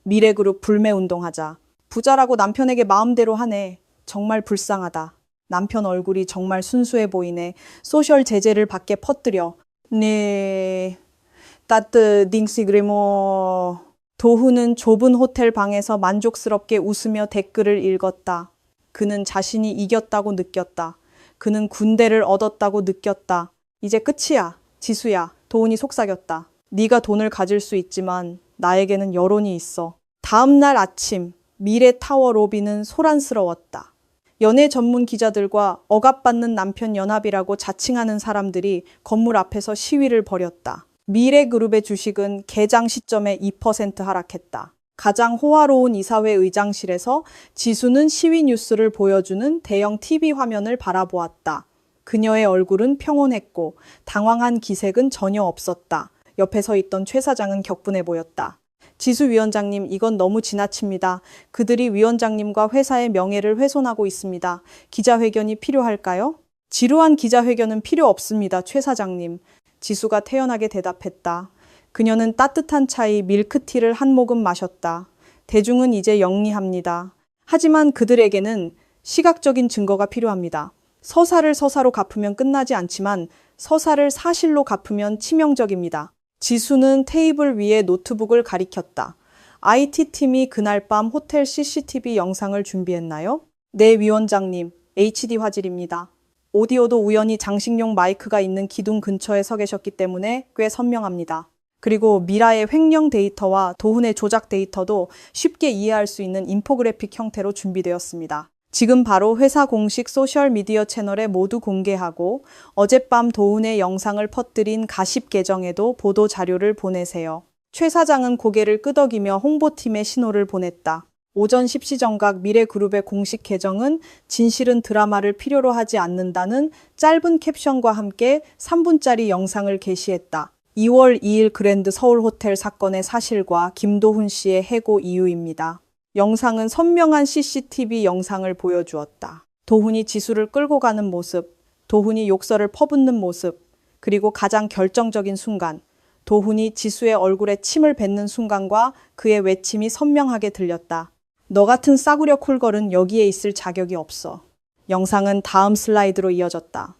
미래그룹 불매운동하자. 부자라고 남편에게 마음대로 하네. 정말 불쌍하다. 남편 얼굴이 정말 순수해 보이네. 소셜 제재를 밖에 퍼뜨려. 네, 따뜻 딩시그리모. 도훈은 좁은 호텔 방에서 만족스럽게 웃으며 댓글을 읽었다. 그는 자신이 이겼다고 느꼈다. 그는 군대를 얻었다고 느꼈다. 이제 끝이야. 지수야. 도훈이 속삭였다. 네가 돈을 가질 수 있지만 나에게는 여론이 있어. 다음 날 아침 미래타워 로비는 소란스러웠다. 연예 전문 기자들과 억압받는 남편 연합이라고 자칭하는 사람들이 건물 앞에서 시위를 벌였다. 미래그룹의 주식은 개장 시점에 2% 하락했다. 가장 호화로운 이사회 의장실에서 지수는 시위 뉴스를 보여주는 대형 TV 화면을 바라보았다. 그녀의 얼굴은 평온했고 당황한 기색은 전혀 없었다. 옆에 서 있던 최 사장은 격분해 보였다. 지수 위원장님, 이건 너무 지나칩니다. 그들이 위원장님과 회사의 명예를 훼손하고 있습니다. 기자회견이 필요할까요? 지루한 기자회견은 필요 없습니다, 최 사장님. 지수가 태연하게 대답했다. 그녀는 따뜻한 차이 밀크티를 한 모금 마셨다. 대중은 이제 영리합니다. 하지만 그들에게는 시각적인 증거가 필요합니다. 서사를 서사로 갚으면 끝나지 않지만 서사를 사실로 갚으면 치명적입니다. 지수는 테이블 위에 노트북을 가리켰다. IT팀이 그날 밤 호텔 CCTV 영상을 준비했나요? 네, 위원장님. HD 화질입니다. 오디오도 우연히 장식용 마이크가 있는 기둥 근처에 서 계셨기 때문에 꽤 선명합니다. 그리고 미라의 횡령 데이터와 도훈의 조작 데이터도 쉽게 이해할 수 있는 인포그래픽 형태로 준비되었습니다. 지금 바로 회사 공식 소셜미디어 채널에 모두 공개하고 어젯밤 도훈의 영상을 퍼뜨린 가십 계정에도 보도 자료를 보내세요. 최 사장은 고개를 끄덕이며 홍보팀에 신호를 보냈다. 오전 10시 정각 미래그룹의 공식 계정은 진실은 드라마를 필요로 하지 않는다는 짧은 캡션과 함께 3분짜리 영상을 게시했다. 2월 2일 그랜드 서울호텔 사건의 사실과 김도훈 씨의 해고 이유입니다. 영상은 선명한 CCTV 영상을 보여주었다. 도훈이 지수를 끌고 가는 모습, 도훈이 욕설을 퍼붓는 모습, 그리고 가장 결정적인 순간, 도훈이 지수의 얼굴에 침을 뱉는 순간과 그의 외침이 선명하게 들렸다. 너 같은 싸구려 콜걸은 여기에 있을 자격이 없어. 영상은 다음 슬라이드로 이어졌다.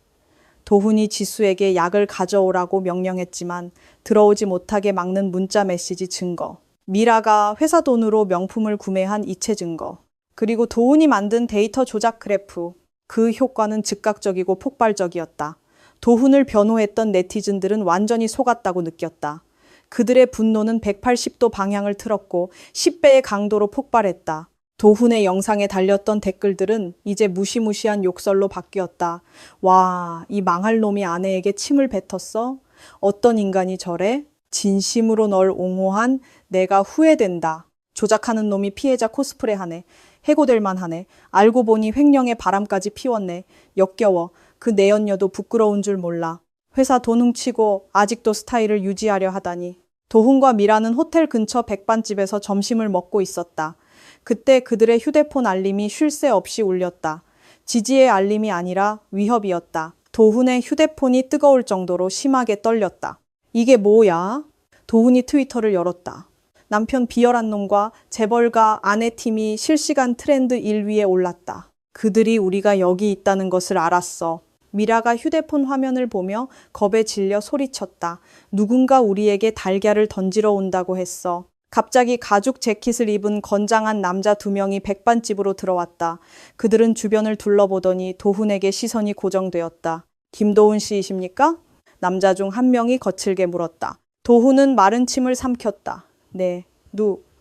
도훈이 지수에게 약을 가져오라고 명령했지만 들어오지 못하게 막는 문자 메시지 증거. 미라가 회사 돈으로 명품을 구매한 이체 증거. 그리고 도훈이 만든 데이터 조작 그래프. 그 효과는 즉각적이고 폭발적이었다. 도훈을 변호했던 네티즌들은 완전히 속았다고 느꼈다. 그들의 분노는 180도 방향을 틀었고 10배의 강도로 폭발했다. 도훈의 영상에 달렸던 댓글들은 이제 무시무시한 욕설로 바뀌었다. 와, 이 망할 놈이 아내에게 침을 뱉었어? 어떤 인간이 저래? 진심으로 널 옹호한 내가 후회된다. 조작하는 놈이 피해자 코스프레하네. 해고될 만하네. 알고 보니 횡령의 바람까지 피웠네. 역겨워. 그 내연녀도 부끄러운 줄 몰라. 회사 돈 훔치고 아직도 스타일을 유지하려 하다니. 도훈과 미라는 호텔 근처 백반집에서 점심을 먹고 있었다. 그때 그들의 휴대폰 알림이 쉴 새 없이 울렸다. 지지의 알림이 아니라 위협이었다. 도훈의 휴대폰이 뜨거울 정도로 심하게 떨렸다. 이게 뭐야? 도훈이 트위터를 열었다. 남편 비열한 놈과 재벌가 아내 팀이 실시간 트렌드 1위에 올랐다. 그들이 우리가 여기 있다는 것을 알았어. 미라가 휴대폰 화면을 보며 겁에 질려 소리쳤다. 누군가 우리에게 달걀을 던지러 온다고 했어. 갑자기 가죽 재킷을 입은 건장한 남자 2명이 백반집으로 들어왔다. 그들은 주변을 둘러보더니 도훈에게 시선이 고정되었다. 김도훈 씨이십니까? 남자 중 한 명이 거칠게 물었다. 도훈은 마른 침을 삼켰다. 네,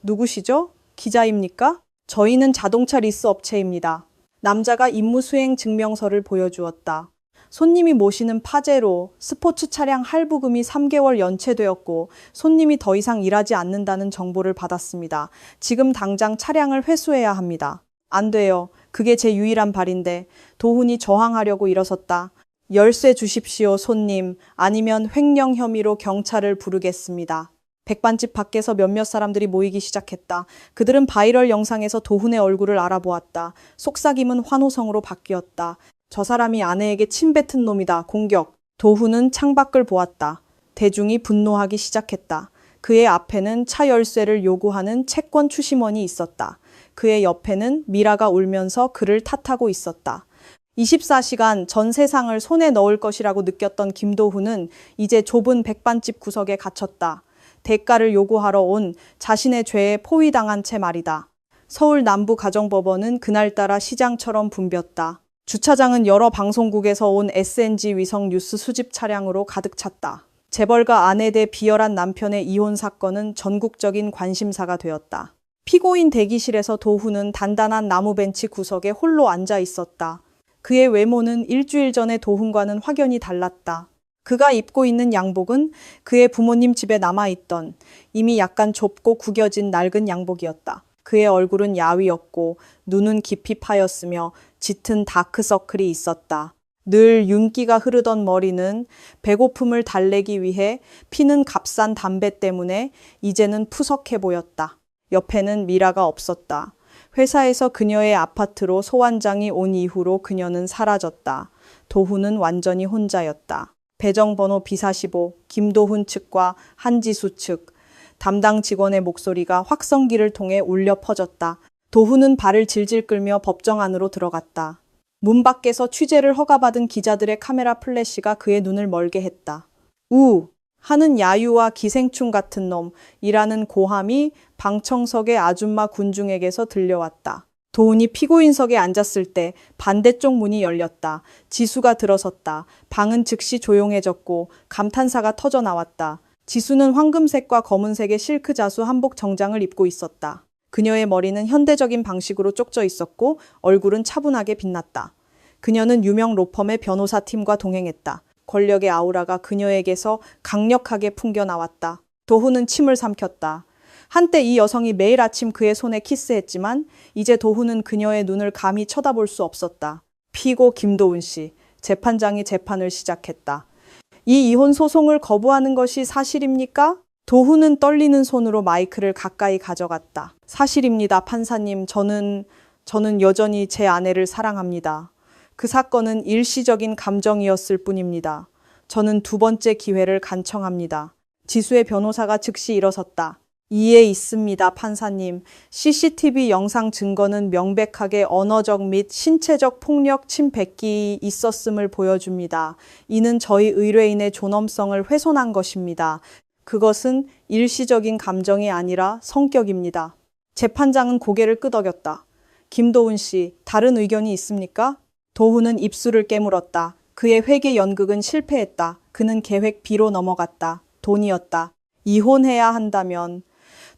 누구시죠? 기자입니까? 저희는 자동차 리스 업체입니다. 남자가 임무수행 증명서를 보여주었다. 손님이 모시는 파제로 스포츠 차량 할부금이 3개월 연체되었고 손님이 더 이상 일하지 않는다는 정보를 받았습니다. 지금 당장 차량을 회수해야 합니다. 안 돼요. 그게 제 유일한 발인데. 도훈이 저항하려고 일어섰다. 열쇠 주십시오, 손님. 아니면 횡령 혐의로 경찰을 부르겠습니다. 백반집 밖에서 몇몇 사람들이 모이기 시작했다. 그들은 바이럴 영상에서 도훈의 얼굴을 알아보았다. 속삭임은 환호성으로 바뀌었다. 저 사람이 아내에게 침 뱉은 놈이다. 공격. 도훈은 창밖을 보았다. 대중이 분노하기 시작했다. 그의 앞에는 차 열쇠를 요구하는 채권 추심원이 있었다. 그의 옆에는 미라가 울면서 그를 탓하고 있었다. 24시간 전 세상을 손에 넣을 것이라고 느꼈던 김도훈은 이제 좁은 백반집 구석에 갇혔다. 대가를 요구하러 온 자신의 죄에 포위당한 채 말이다. 서울 남부가정법원은 그날따라 시장처럼 붐볐다. 주차장은 여러 방송국에서 온 SNG 위성 뉴스 수집 차량으로 가득 찼다. 재벌가 아내 대 비열한 남편의 이혼 사건은 전국적인 관심사가 되었다. 피고인 대기실에서 도훈은 단단한 나무 벤치 구석에 홀로 앉아 있었다. 그의 외모는 일주일 전의 도훈과는 확연히 달랐다. 그가 입고 있는 양복은 그의 부모님 집에 남아있던 이미 약간 좁고 구겨진 낡은 양복이었다. 그의 얼굴은 야위었고 눈은 깊이 파였으며 짙은 다크서클이 있었다. 늘 윤기가 흐르던 머리는 배고픔을 달래기 위해 피는 값싼 담배 때문에 이제는 푸석해 보였다. 옆에는 미라가 없었다. 회사에서 그녀의 아파트로 소환장이 온 이후로 그녀는 사라졌다. 도훈은 완전히 혼자였다. 배정번호 B45, 김도훈 측과 한지수 측, 담당 직원의 목소리가 확성기를 통해 울려 퍼졌다. 도훈은 발을 질질 끌며 법정 안으로 들어갔다. 문 밖에서 취재를 허가받은 기자들의 카메라 플래시가 그의 눈을 멀게 했다. 우! 하는 야유와 기생충 같은 놈이라는 고함이 방청석의 아줌마 군중에게서 들려왔다. 도훈이 피고인석에 앉았을 때 반대쪽 문이 열렸다. 지수가 들어섰다. 방은 즉시 조용해졌고 감탄사가 터져 나왔다. 지수는 황금색과 검은색의 실크 자수 한복 정장을 입고 있었다. 그녀의 머리는 현대적인 방식으로 쪽져 있었고 얼굴은 차분하게 빛났다. 그녀는 유명 로펌의 변호사팀과 동행했다. 권력의 아우라가 그녀에게서 강력하게 풍겨 나왔다. 도훈은 침을 삼켰다. 한때 이 여성이 매일 아침 그의 손에 키스했지만 이제 도훈은 그녀의 눈을 감히 쳐다볼 수 없었다. 피고 김도훈 씨, 재판장이 재판을 시작했다. 이 이혼 소송을 거부하는 것이 사실입니까? 도훈은 떨리는 손으로 마이크를 가까이 가져갔다. 사실입니다, 판사님. 저는 여전히 제 아내를 사랑합니다. 그 사건은 일시적인 감정이었을 뿐입니다. 저는 두 번째 기회를 간청합니다. 지수의 변호사가 즉시 일어섰다. 이에 있습니다, 판사님. CCTV 영상 증거는 명백하게 언어적 및 신체적 폭력 침뱉기 있었음을 보여줍니다. 이는 저희 의뢰인의 존엄성을 훼손한 것입니다. 그것은 일시적인 감정이 아니라 성격입니다. 재판장은 고개를 끄덕였다. 김도훈 씨, 다른 의견이 있습니까? 도훈은 입술을 깨물었다. 그의 회계 연극은 실패했다. 그는 계획 B로 넘어갔다. 돈이었다. 이혼해야 한다면.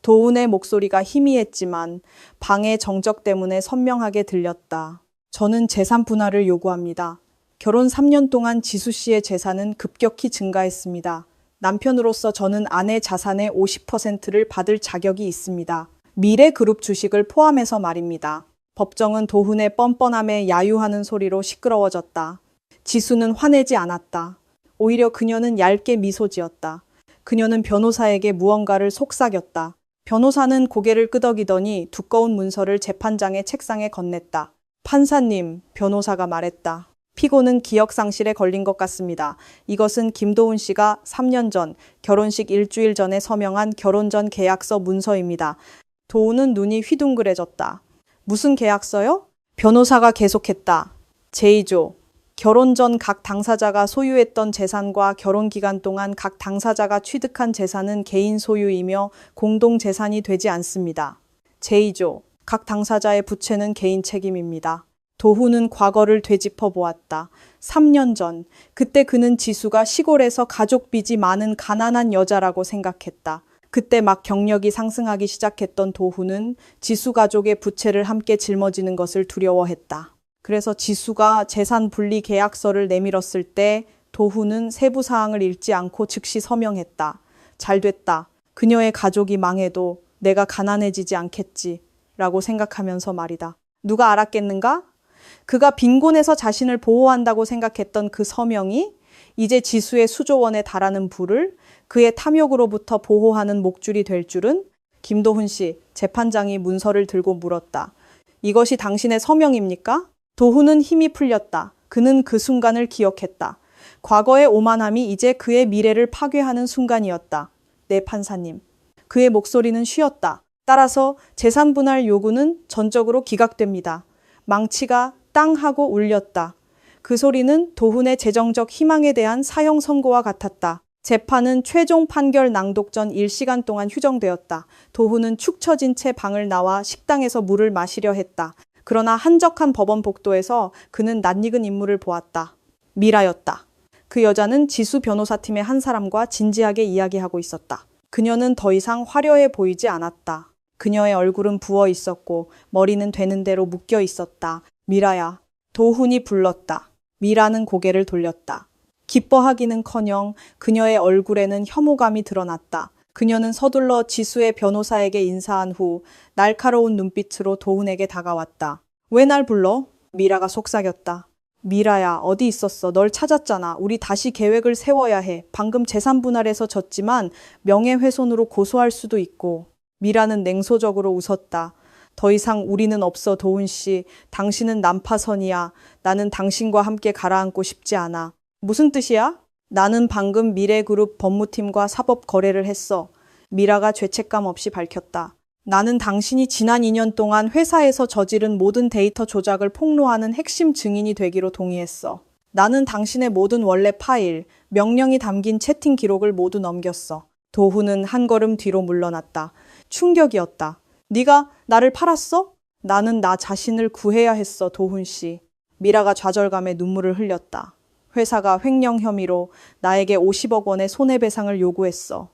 도훈의 목소리가 희미했지만 방의 정적 때문에 선명하게 들렸다. 저는 재산 분할을 요구합니다. 결혼 3년 동안 지수 씨의 재산은 급격히 증가했습니다. 남편으로서 저는 아내 자산의 50%를 받을 자격이 있습니다. 미래그룹 주식을 포함해서 말입니다. 법정은 도훈의 뻔뻔함에 야유하는 소리로 시끄러워졌다. 지수는 화내지 않았다. 오히려 그녀는 얇게 미소 지었다. 그녀는 변호사에게 무언가를 속삭였다. 변호사는 고개를 끄덕이더니 두꺼운 문서를 재판장의 책상에 건넸다. 판사님, 변호사가 말했다. 피고는 기억상실에 걸린 것 같습니다. 이것은 김도훈 씨가 3년 전 결혼식 일주일 전에 서명한 결혼 전 계약서 문서입니다. 도훈은 눈이 휘둥그레졌다. 무슨 계약서요? 변호사가 계속했다. 제2조. 결혼 전 각 당사자가 소유했던 재산과 결혼 기간 동안 각 당사자가 취득한 재산은 개인 소유이며 공동 재산이 되지 않습니다. 제2조. 각 당사자의 부채는 개인 책임입니다. 도훈은 과거를 되짚어 보았다. 3년 전, 그때 그는 지수가 시골에서 가족 빚이 많은 가난한 여자라고 생각했다. 그때 막 경력이 상승하기 시작했던 도훈은 지수 가족의 부채를 함께 짊어지는 것을 두려워했다. 그래서 지수가 재산 분리 계약서를 내밀었을 때 도훈은 세부 사항을 읽지 않고 즉시 서명했다. 잘 됐다. 그녀의 가족이 망해도 내가 가난해지지 않겠지. 라고 생각하면서 말이다. 누가 알았겠는가? 그가 빈곤에서 자신을 보호한다고 생각했던 그 서명이 이제 지수의 수조원에 달하는 부를 그의 탐욕으로부터 보호하는 목줄이 될 줄은? 김도훈 씨, 재판장이 문서를 들고 물었다. 이것이 당신의 서명입니까? 도훈은 힘이 풀렸다. 그는 그 순간을 기억했다. 과거의 오만함이 이제 그의 미래를 파괴하는 순간이었다. 네, 판사님. 그의 목소리는 쉬었다. 따라서 재산 분할 요구는 전적으로 기각됩니다. 망치가 땅 하고 울렸다. 그 소리는 도훈의 재정적 희망에 대한 사형 선고와 같았다. 재판은 최종 판결 낭독 전 1시간 동안 휴정되었다. 도훈은 축 처진 채 방을 나와 식당에서 물을 마시려 했다. 그러나 한적한 법원 복도에서 그는 낯익은 인물을 보았다. 미라였다. 그 여자는 지수 변호사팀의 한 사람과 진지하게 이야기하고 있었다. 그녀는 더 이상 화려해 보이지 않았다. 그녀의 얼굴은 부어 있었고 머리는 되는 대로 묶여 있었다. 미라야. 도훈이 불렀다. 미라는 고개를 돌렸다. 기뻐하기는커녕 그녀의 얼굴에는 혐오감이 드러났다. 그녀는 서둘러 지수의 변호사에게 인사한 후 날카로운 눈빛으로 도훈에게 다가왔다. 왜 날 불러? 미라가 속삭였다. 미라야, 어디 있었어? 널 찾았잖아. 우리 다시 계획을 세워야 해. 방금 재산 분할에서 졌지만 명예훼손으로 고소할 수도 있고. 미라는 냉소적으로 웃었다. 더 이상 우리는 없어, 도훈 씨. 당신은 난파선이야. 나는 당신과 함께 가라앉고 싶지 않아. 무슨 뜻이야? 나는 방금 미래그룹 법무팀과 사법 거래를 했어. 미라가 죄책감 없이 밝혔다. 나는 당신이 지난 2년 동안 회사에서 저지른 모든 데이터 조작을 폭로하는 핵심 증인이 되기로 동의했어. 나는 당신의 모든 원래 파일, 명령이 담긴 채팅 기록을 모두 넘겼어. 도훈은 한 걸음 뒤로 물러났다. 충격이었다. 네가 나를 팔았어? 나는 나 자신을 구해야 했어, 도훈 씨. 미라가 좌절감에 눈물을 흘렸다. 회사가 횡령 혐의로 나에게 50억 원의 손해배상을 요구했어.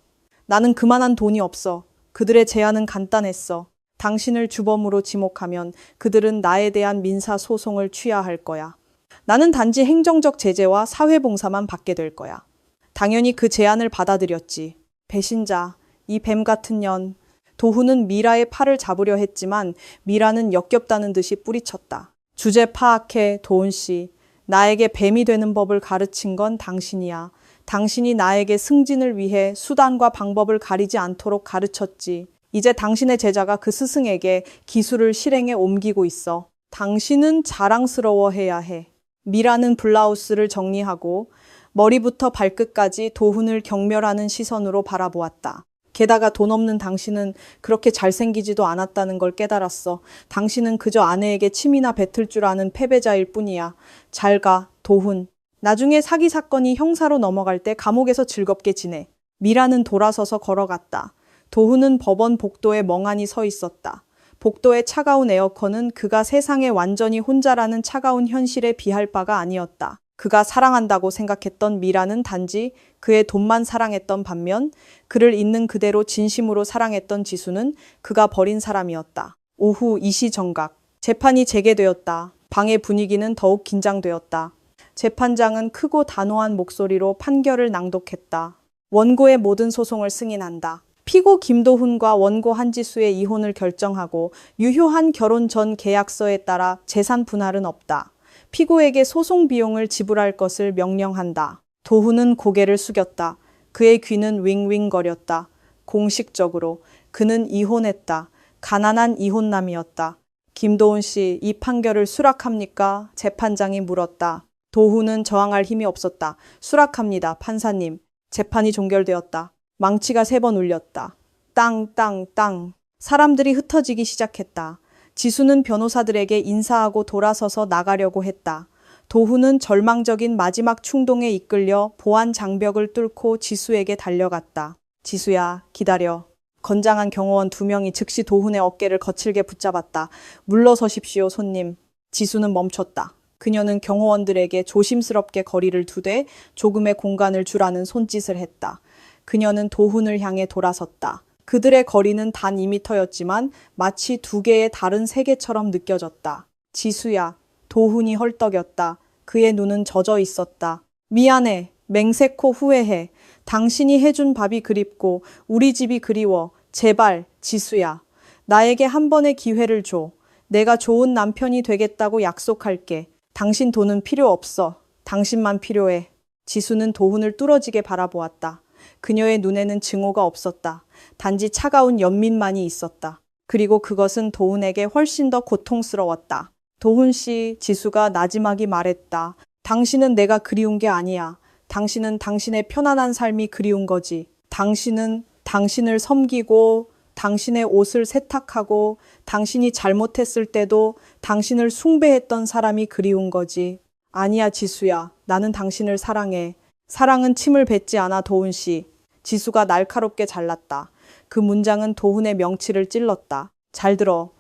나는 그만한 돈이 없어. 그들의 제안은 간단했어. 당신을 주범으로 지목하면 그들은 나에 대한 민사소송을 취하할 거야. 나는 단지 행정적 제재와 사회봉사만 받게 될 거야. 당연히 그 제안을 받아들였지. 배신자, 이 뱀 같은 년. 도훈은 미라의 팔을 잡으려 했지만 미라는 역겹다는 듯이 뿌리쳤다. 주제 파악해, 도훈 씨. 나에게 뱀이 되는 법을 가르친 건 당신이야. 당신이 나에게 승진을 위해 수단과 방법을 가리지 않도록 가르쳤지. 이제 당신의 제자가 그 스승에게 기술을 실행에 옮기고 있어. 당신은 자랑스러워해야 해. 미라는 블라우스를 정리하고 머리부터 발끝까지 도훈을 경멸하는 시선으로 바라보았다. 게다가 돈 없는 당신은 그렇게 잘생기지도 않았다는 걸 깨달았어. 당신은 그저 아내에게 침이나 뱉을 줄 아는 패배자일 뿐이야. 잘 가, 도훈. 나중에 사기 사건이 형사로 넘어갈 때 감옥에서 즐겁게 지내. 미라는 돌아서서 걸어갔다. 도훈은 법원 복도에 멍하니 서 있었다. 복도의 차가운 에어컨은 그가 세상에 완전히 혼자라는 차가운 현실에 비할 바가 아니었다. 그가 사랑한다고 생각했던 미라는 단지 그의 돈만 사랑했던 반면 그를 있는 그대로 진심으로 사랑했던 지수는 그가 버린 사람이었다. 오후 2시 정각. 재판이 재개되었다. 방의 분위기는 더욱 긴장되었다. 재판장은 크고 단호한 목소리로 판결을 낭독했다. 원고의 모든 소송을 승인한다. 피고 김도훈과 원고 한지수의 이혼을 결정하고 유효한 결혼 전 계약서에 따라 재산 분할은 없다. 피고에게 소송 비용을 지불할 것을 명령한다. 도훈은 고개를 숙였다. 그의 귀는 윙윙거렸다. 공식적으로 그는 이혼했다. 가난한 이혼남이었다. 김도훈 씨, 이 판결을 수락합니까? 재판장이 물었다. 도훈은 저항할 힘이 없었다. 수락합니다, 판사님. 재판이 종결되었다. 망치가 3번 울렸다. 땅, 땅, 땅. 사람들이 흩어지기 시작했다. 지수는 변호사들에게 인사하고 돌아서서 나가려고 했다. 도훈은 절망적인 마지막 충동에 이끌려 보안 장벽을 뚫고 지수에게 달려갔다. 지수야, 기다려. 건장한 경호원 2명이 즉시 도훈의 어깨를 거칠게 붙잡았다. 물러서십시오, 손님. 지수는 멈췄다. 그녀는 경호원들에게 조심스럽게 거리를 두되 조금의 공간을 주라는 손짓을 했다. 그녀는 도훈을 향해 돌아섰다. 그들의 거리는 단 2미터였지만 마치 2개의 다른 세계처럼 느껴졌다. 지수야. 도훈이 헐떡였다. 그의 눈은 젖어 있었다. 미안해. 맹세코 후회해. 당신이 해준 밥이 그립고 우리 집이 그리워. 제발, 지수야. 나에게 한 번의 기회를 줘. 내가 좋은 남편이 되겠다고 약속할게. 당신 돈은 필요 없어. 당신만 필요해. 지수는 도훈을 뚫어지게 바라보았다. 그녀의 눈에는 증오가 없었다. 단지 차가운 연민만이 있었다. 그리고 그것은 도훈에게 훨씬 더 고통스러웠다. 도훈 씨, 지수가 나지막이 말했다. 당신은 내가 그리운 게 아니야. 당신은 당신의 편안한 삶이 그리운 거지. 당신은 당신을 섬기고 당신의 옷을 세탁하고 당신이 잘못했을 때도 당신을 숭배했던 사람이 그리운 거지. 아니야, 지수야. 나는 당신을 사랑해. 사랑은 침을 뱉지 않아, 도훈 씨. 지수가 날카롭게 잘랐다. 그 문장은 도훈의 명치를 찔렀다. 잘 들어.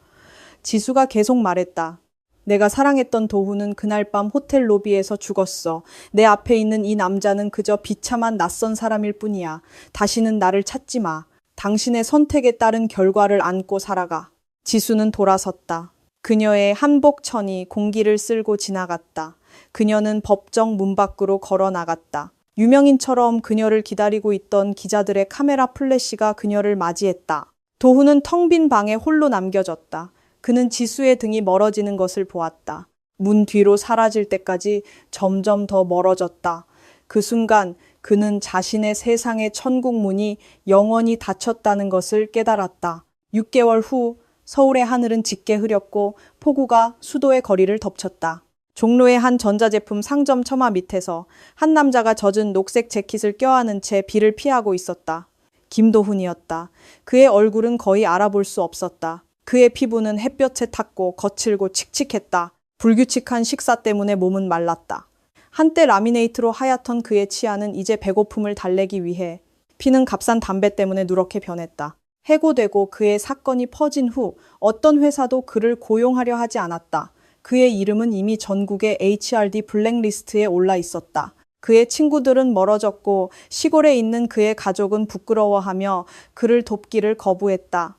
지수가 계속 말했다. 내가 사랑했던 도훈은 그날 밤 호텔 로비에서 죽었어. 내 앞에 있는 이 남자는 그저 비참한 낯선 사람일 뿐이야. 다시는 나를 찾지 마. 당신의 선택에 따른 결과를 안고 살아가. 지수는 돌아섰다. 그녀의 한복천이 공기를 쓸고 지나갔다. 그녀는 법정 문 밖으로 걸어 나갔다. 유명인처럼 그녀를 기다리고 있던 기자들의 카메라 플래시가 그녀를 맞이했다. 도훈은 텅 빈 방에 홀로 남겨졌다. 그는 지수의 등이 멀어지는 것을 보았다. 문 뒤로 사라질 때까지 점점 더 멀어졌다. 그 순간 그는 자신의 세상의 천국 문이 영원히 닫혔다는 것을 깨달았다. 6개월 후 서울의 하늘은 짙게 흐렸고 폭우가 수도의 거리를 덮쳤다. 종로의 한 전자제품 상점 처마 밑에서 한 남자가 젖은 녹색 재킷을 껴안은 채 비를 피하고 있었다. 김도훈이었다. 그의 얼굴은 거의 알아볼 수 없었다. 그의 피부는 햇볕에 탔고 거칠고 칙칙했다. 불규칙한 식사 때문에 몸은 말랐다. 한때 라미네이트로 하얗던 그의 치아는 이제 배고픔을 달래기 위해 피는 값싼 담배 때문에 누렇게 변했다. 해고되고 그의 사건이 퍼진 후 어떤 회사도 그를 고용하려 하지 않았다. 그의 이름은 이미 전국의 HRD 블랙리스트에 올라 있었다. 그의 친구들은 멀어졌고 시골에 있는 그의 가족은 부끄러워하며 그를 돕기를 거부했다.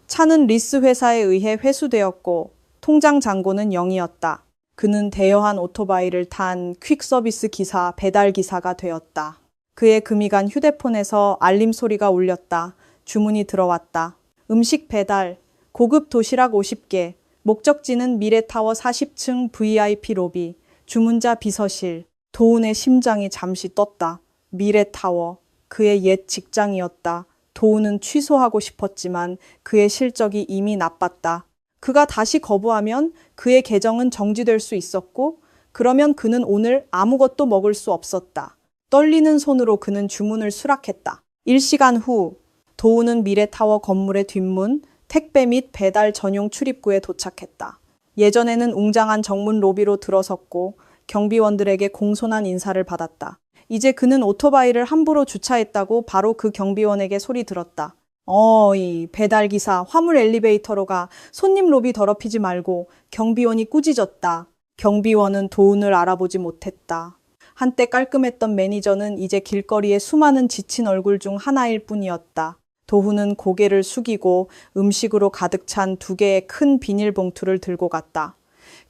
차는 리스 회사에 의해 회수되었고 통장 잔고는 0이었다. 그는 대여한 오토바이를 탄 퀵서비스 기사, 배달 기사가 되었다. 그의 금이 간 휴대폰에서 알림 소리가 울렸다. 주문이 들어왔다. 음식 배달, 고급 도시락 50개, 목적지는 미래타워 40층 VIP 로비, 주문자 비서실. 도훈의 심장이 잠시 떴다. 미래타워, 그의 옛 직장이었다. 도훈은 취소하고 싶었지만 그의 실적이 이미 나빴다. 그가 다시 거부하면 그의 계정은 정지될 수 있었고 그러면 그는 오늘 아무것도 먹을 수 없었다. 떨리는 손으로 그는 주문을 수락했다. 1시간 후 도우는 미래타워 건물의 뒷문, 택배 및 배달 전용 출입구에 도착했다. 예전에는 웅장한 정문 로비로 들어섰고 경비원들에게 공손한 인사를 받았다. 이제 그는 오토바이를 함부로 주차했다고 바로 그 경비원에게 소리 들었다. 어이, 배달기사, 화물 엘리베이터로 가. 손님 로비 더럽히지 말고. 경비원이 꾸짖었다. 경비원은 도운을 알아보지 못했다. 한때 깔끔했던 매니저는 이제 길거리에 수많은 지친 얼굴 중 하나일 뿐이었다. 도훈은 고개를 숙이고 음식으로 가득 찬 2개의 큰 비닐봉투를 들고 갔다.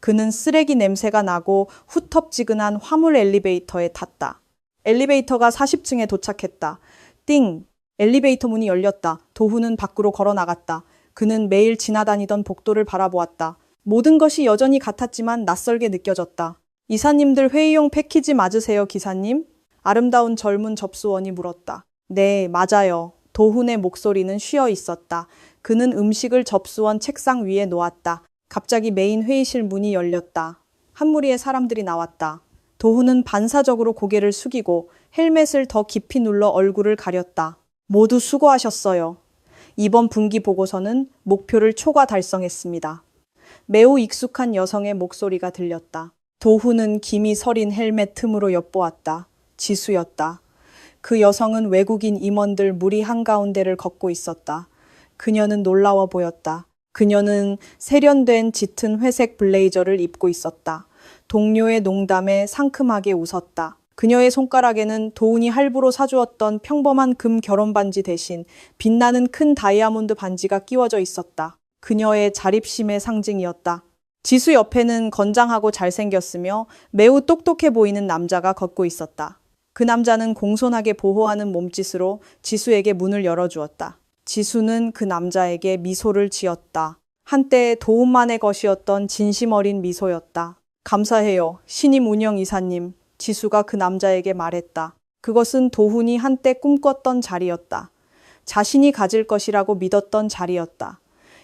그는 쓰레기 냄새가 나고 후텁지근한 화물 엘리베이터에 탔다. 엘리베이터가 40층에 도착했다. 띵! 엘리베이터 문이 열렸다. 도훈은 밖으로 걸어 나갔다. 그는 매일 지나다니던 복도를 바라보았다. 모든 것이 여전히 같았지만 낯설게 느껴졌다. 이사님들 회의용 패키지 맞으세요, 기사님? 아름다운 젊은 접수원이 물었다. 네, 맞아요. 도훈의 목소리는 쉬어 있었다. 그는 음식을 접수원 책상 위에 놓았다. 갑자기 메인 회의실 문이 열렸다. 한 무리의 사람들이 나왔다. 도훈은 반사적으로 고개를 숙이고 헬멧을 더 깊이 눌러 얼굴을 가렸다. 모두 수고하셨어요. 이번 분기 보고서는 목표를 초과 달성했습니다. 매우 익숙한 여성의 목소리가 들렸다. 도훈은 김이 서린 헬멧 틈으로 엿보았다. 지수였다. 그 여성은 외국인 임원들 무리 한가운데를 걷고 있었다. 그녀는 놀라워 보였다. 그녀는 세련된 짙은 회색 블레이저를 입고 있었다. 동료의 농담에 상큼하게 웃었다. 그녀의 손가락에는 도훈이 할부로 사주었던 평범한 금 결혼 반지 대신 빛나는 큰 다이아몬드 반지가 끼워져 있었다. 그녀의 자립심의 상징이었다. 지수 옆에는 건장하고 잘생겼으며 매우 똑똑해 보이는 남자가 걷고 있었다. 그 남자는 공손하게 보호하는 몸짓으로 지수에게 문을 열어주었다. 지수는 그 남자에게 미소를 지었다. 한때 도훈만의 것이었던 진심 어린 미소였다. 감사해요, 신임 운영 이사님. 지수가 그 남자에게 말했다. 그것은 도훈이 한때 꿈꿨던 자리였다. 자신이 가질 것이라고 믿었던 자리였다.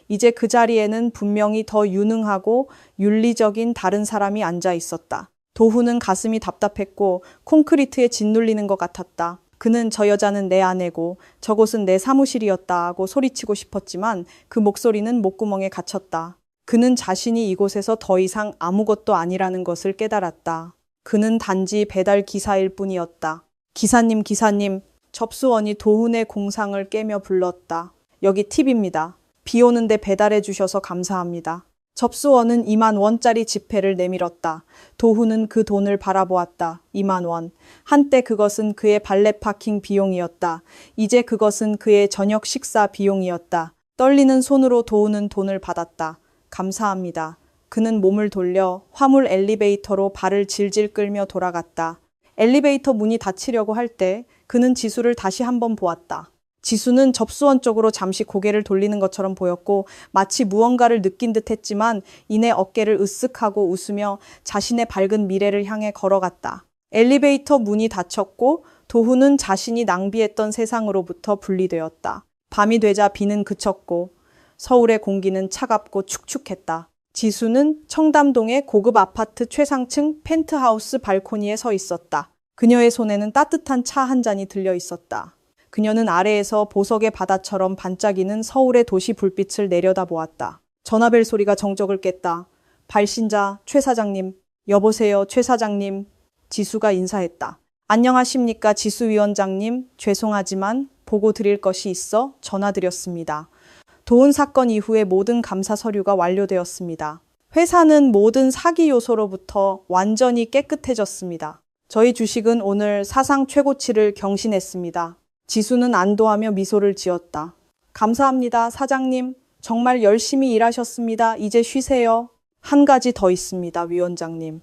이제 그 자리에는 분명히 더 유능하고 윤리적인 다른 사람이 앉아 있었다. 도훈은 가슴이 답답했고 콘크리트에 짓눌리는 것 같았다. 그는 저 여자는 내 아내고 저곳은 내 사무실이었다 하고 소리치고 싶었지만 그 목소리는 목구멍에 갇혔다. 그는 자신이 이곳에서 더 이상 아무것도 아니라는 것을 깨달았다. 그는 단지 배달 기사일 뿐이었다. 기사님, 기사님. 접수원이 도훈의 공상을 깨며 불렀다. 여기 팁입니다. 비 오는데 배달해 주셔서 감사합니다. 접수원은 2만 원짜리 지폐를 내밀었다. 도훈은 그 돈을 바라보았다. 2만 원. 한때 그것은 그의 발렛 파킹 비용이었다. 이제 그것은 그의 저녁 식사 비용이었다. 떨리는 손으로 도훈은 돈을 받았다. 감사합니다. 그는 몸을 돌려 화물 엘리베이터로 발을 질질 끌며 돌아갔다. 엘리베이터 문이 닫히려고 할 때 그는 지수를 다시 한번 보았다. 지수는 접수원 쪽으로 잠시 고개를 돌리는 것처럼 보였고 마치 무언가를 느낀 듯 했지만 이내 어깨를 으쓱하고 웃으며 자신의 밝은 미래를 향해 걸어갔다. 엘리베이터 문이 닫혔고 도훈은 자신이 낭비했던 세상으로부터 분리되었다. 밤이 되자 비는 그쳤고 서울의 공기는 차갑고 축축했다. 지수는 청담동의 고급 아파트 최상층 펜트하우스 발코니에 서 있었다. 그녀의 손에는 따뜻한 차 한 잔이 들려 있었다. 그녀는 아래에서 보석의 바다처럼 반짝이는 서울의 도시 불빛을 내려다보았다. 전화벨 소리가 정적을 깼다. 발신자 최 사장님. 여보세요, 최 사장님. 지수가 인사했다. 안녕하십니까, 지수 위원장님. 죄송하지만 보고 드릴 것이 있어 전화드렸습니다. 도훈 사건 이후에 모든 감사 서류가 완료되었습니다. 회사는 모든 사기 요소로부터 완전히 깨끗해졌습니다. 저희 주식은 오늘 사상 최고치를 경신했습니다. 지수는 안도하며 미소를 지었다. 감사합니다, 사장님. 정말 열심히 일하셨습니다. 이제 쉬세요. 한 가지 더 있습니다, 위원장님.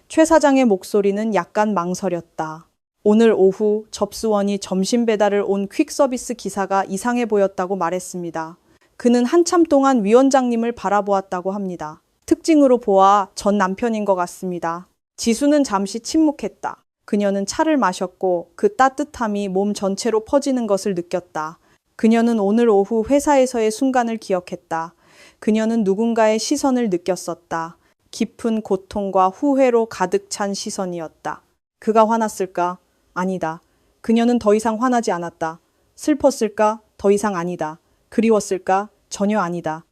최 사장의 목소리는 약간 망설였다. 오늘 오후 접수원이 점심 배달을 온 퀵서비스 기사가 이상해 보였다고 말했습니다. 그는 한참 동안 위원장님을 바라보았다고 합니다. 특징으로 보아 전 남편인 것 같습니다. 지수는 잠시 침묵했다. 그녀는 차를 마셨고 그 따뜻함이 몸 전체로 퍼지는 것을 느꼈다. 그녀는 오늘 오후 회사에서의 순간을 기억했다. 그녀는 누군가의 시선을 느꼈었다. 깊은 고통과 후회로 가득 찬 시선이었다. 그가 화났을까? 아니다. 그녀는 더 이상 화나지 않았다. 슬펐을까? 더 이상 아니다. 그리웠을까? 전혀 아니다.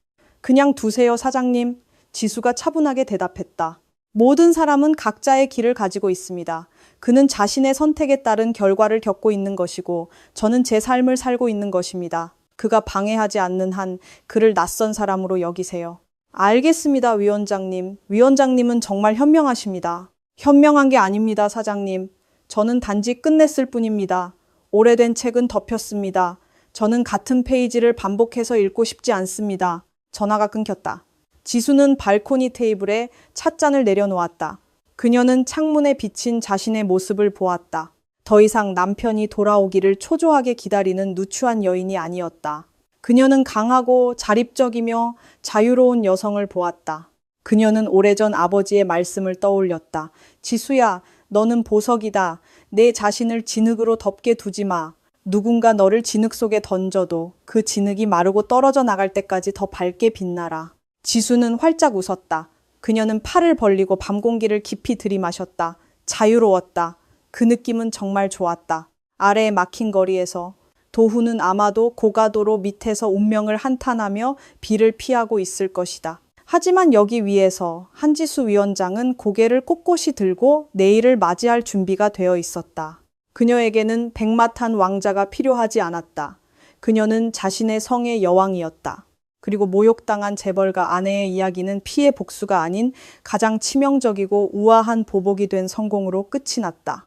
그냥 두세요, 사장님. 지수가 차분하게 대답했다. 모든 사람은 각자의 길을 가지고 있습니다. 그는 자신의 선택에 따른 결과를 겪고 있는 것이고 저는 제 삶을 살고 있는 것입니다. 그가 방해하지 않는 한 그를 낯선 사람으로 여기세요. 알겠습니다, 위원장님. 위원장님은 정말 현명하십니다. 현명한 게 아닙니다, 사장님. 저는 단지 끝냈을 뿐입니다. 오래된 책은 덮였습니다. 저는 같은 페이지를 반복해서 읽고 싶지 않습니다. 전화가 끊겼다. 지수는 발코니 테이블에 찻잔을 내려놓았다. 그녀는 창문에 비친 자신의 모습을 보았다. 더 이상 남편이 돌아오기를 초조하게 기다리는 누추한 여인이 아니었다. 그녀는 강하고 자립적이며 자유로운 여성을 보았다. 그녀는 오래전 아버지의 말씀을 떠올렸다. 지수야, 너는 보석이다. 내 자신을 진흙으로 덮게 두지 마. 누군가 너를 진흙 속에 던져도 그 진흙이 마르고 떨어져 나갈 때까지 더 밝게 빛나라. 지수는 활짝 웃었다. 그녀는 팔을 벌리고 밤 공기를 깊이 들이마셨다. 자유로웠다. 그 느낌은 정말 좋았다. 아래에 막힌 거리에서 도훈은 아마도 고가도로 밑에서 운명을 한탄하며 비를 피하고 있을 것이다. 하지만 여기 위에서 한지수 위원장은 고개를 꼿꼿이 들고 내일을 맞이할 준비가 되어 있었다. 그녀에게는 백마탄 왕자가 필요하지 않았다. 그녀는 자신의 성의 여왕이었다. 그리고 모욕당한 재벌가 아내의 이야기는 피해 복수가 아닌 가장 치명적이고 우아한 보복이 된 성공으로 끝이 났다.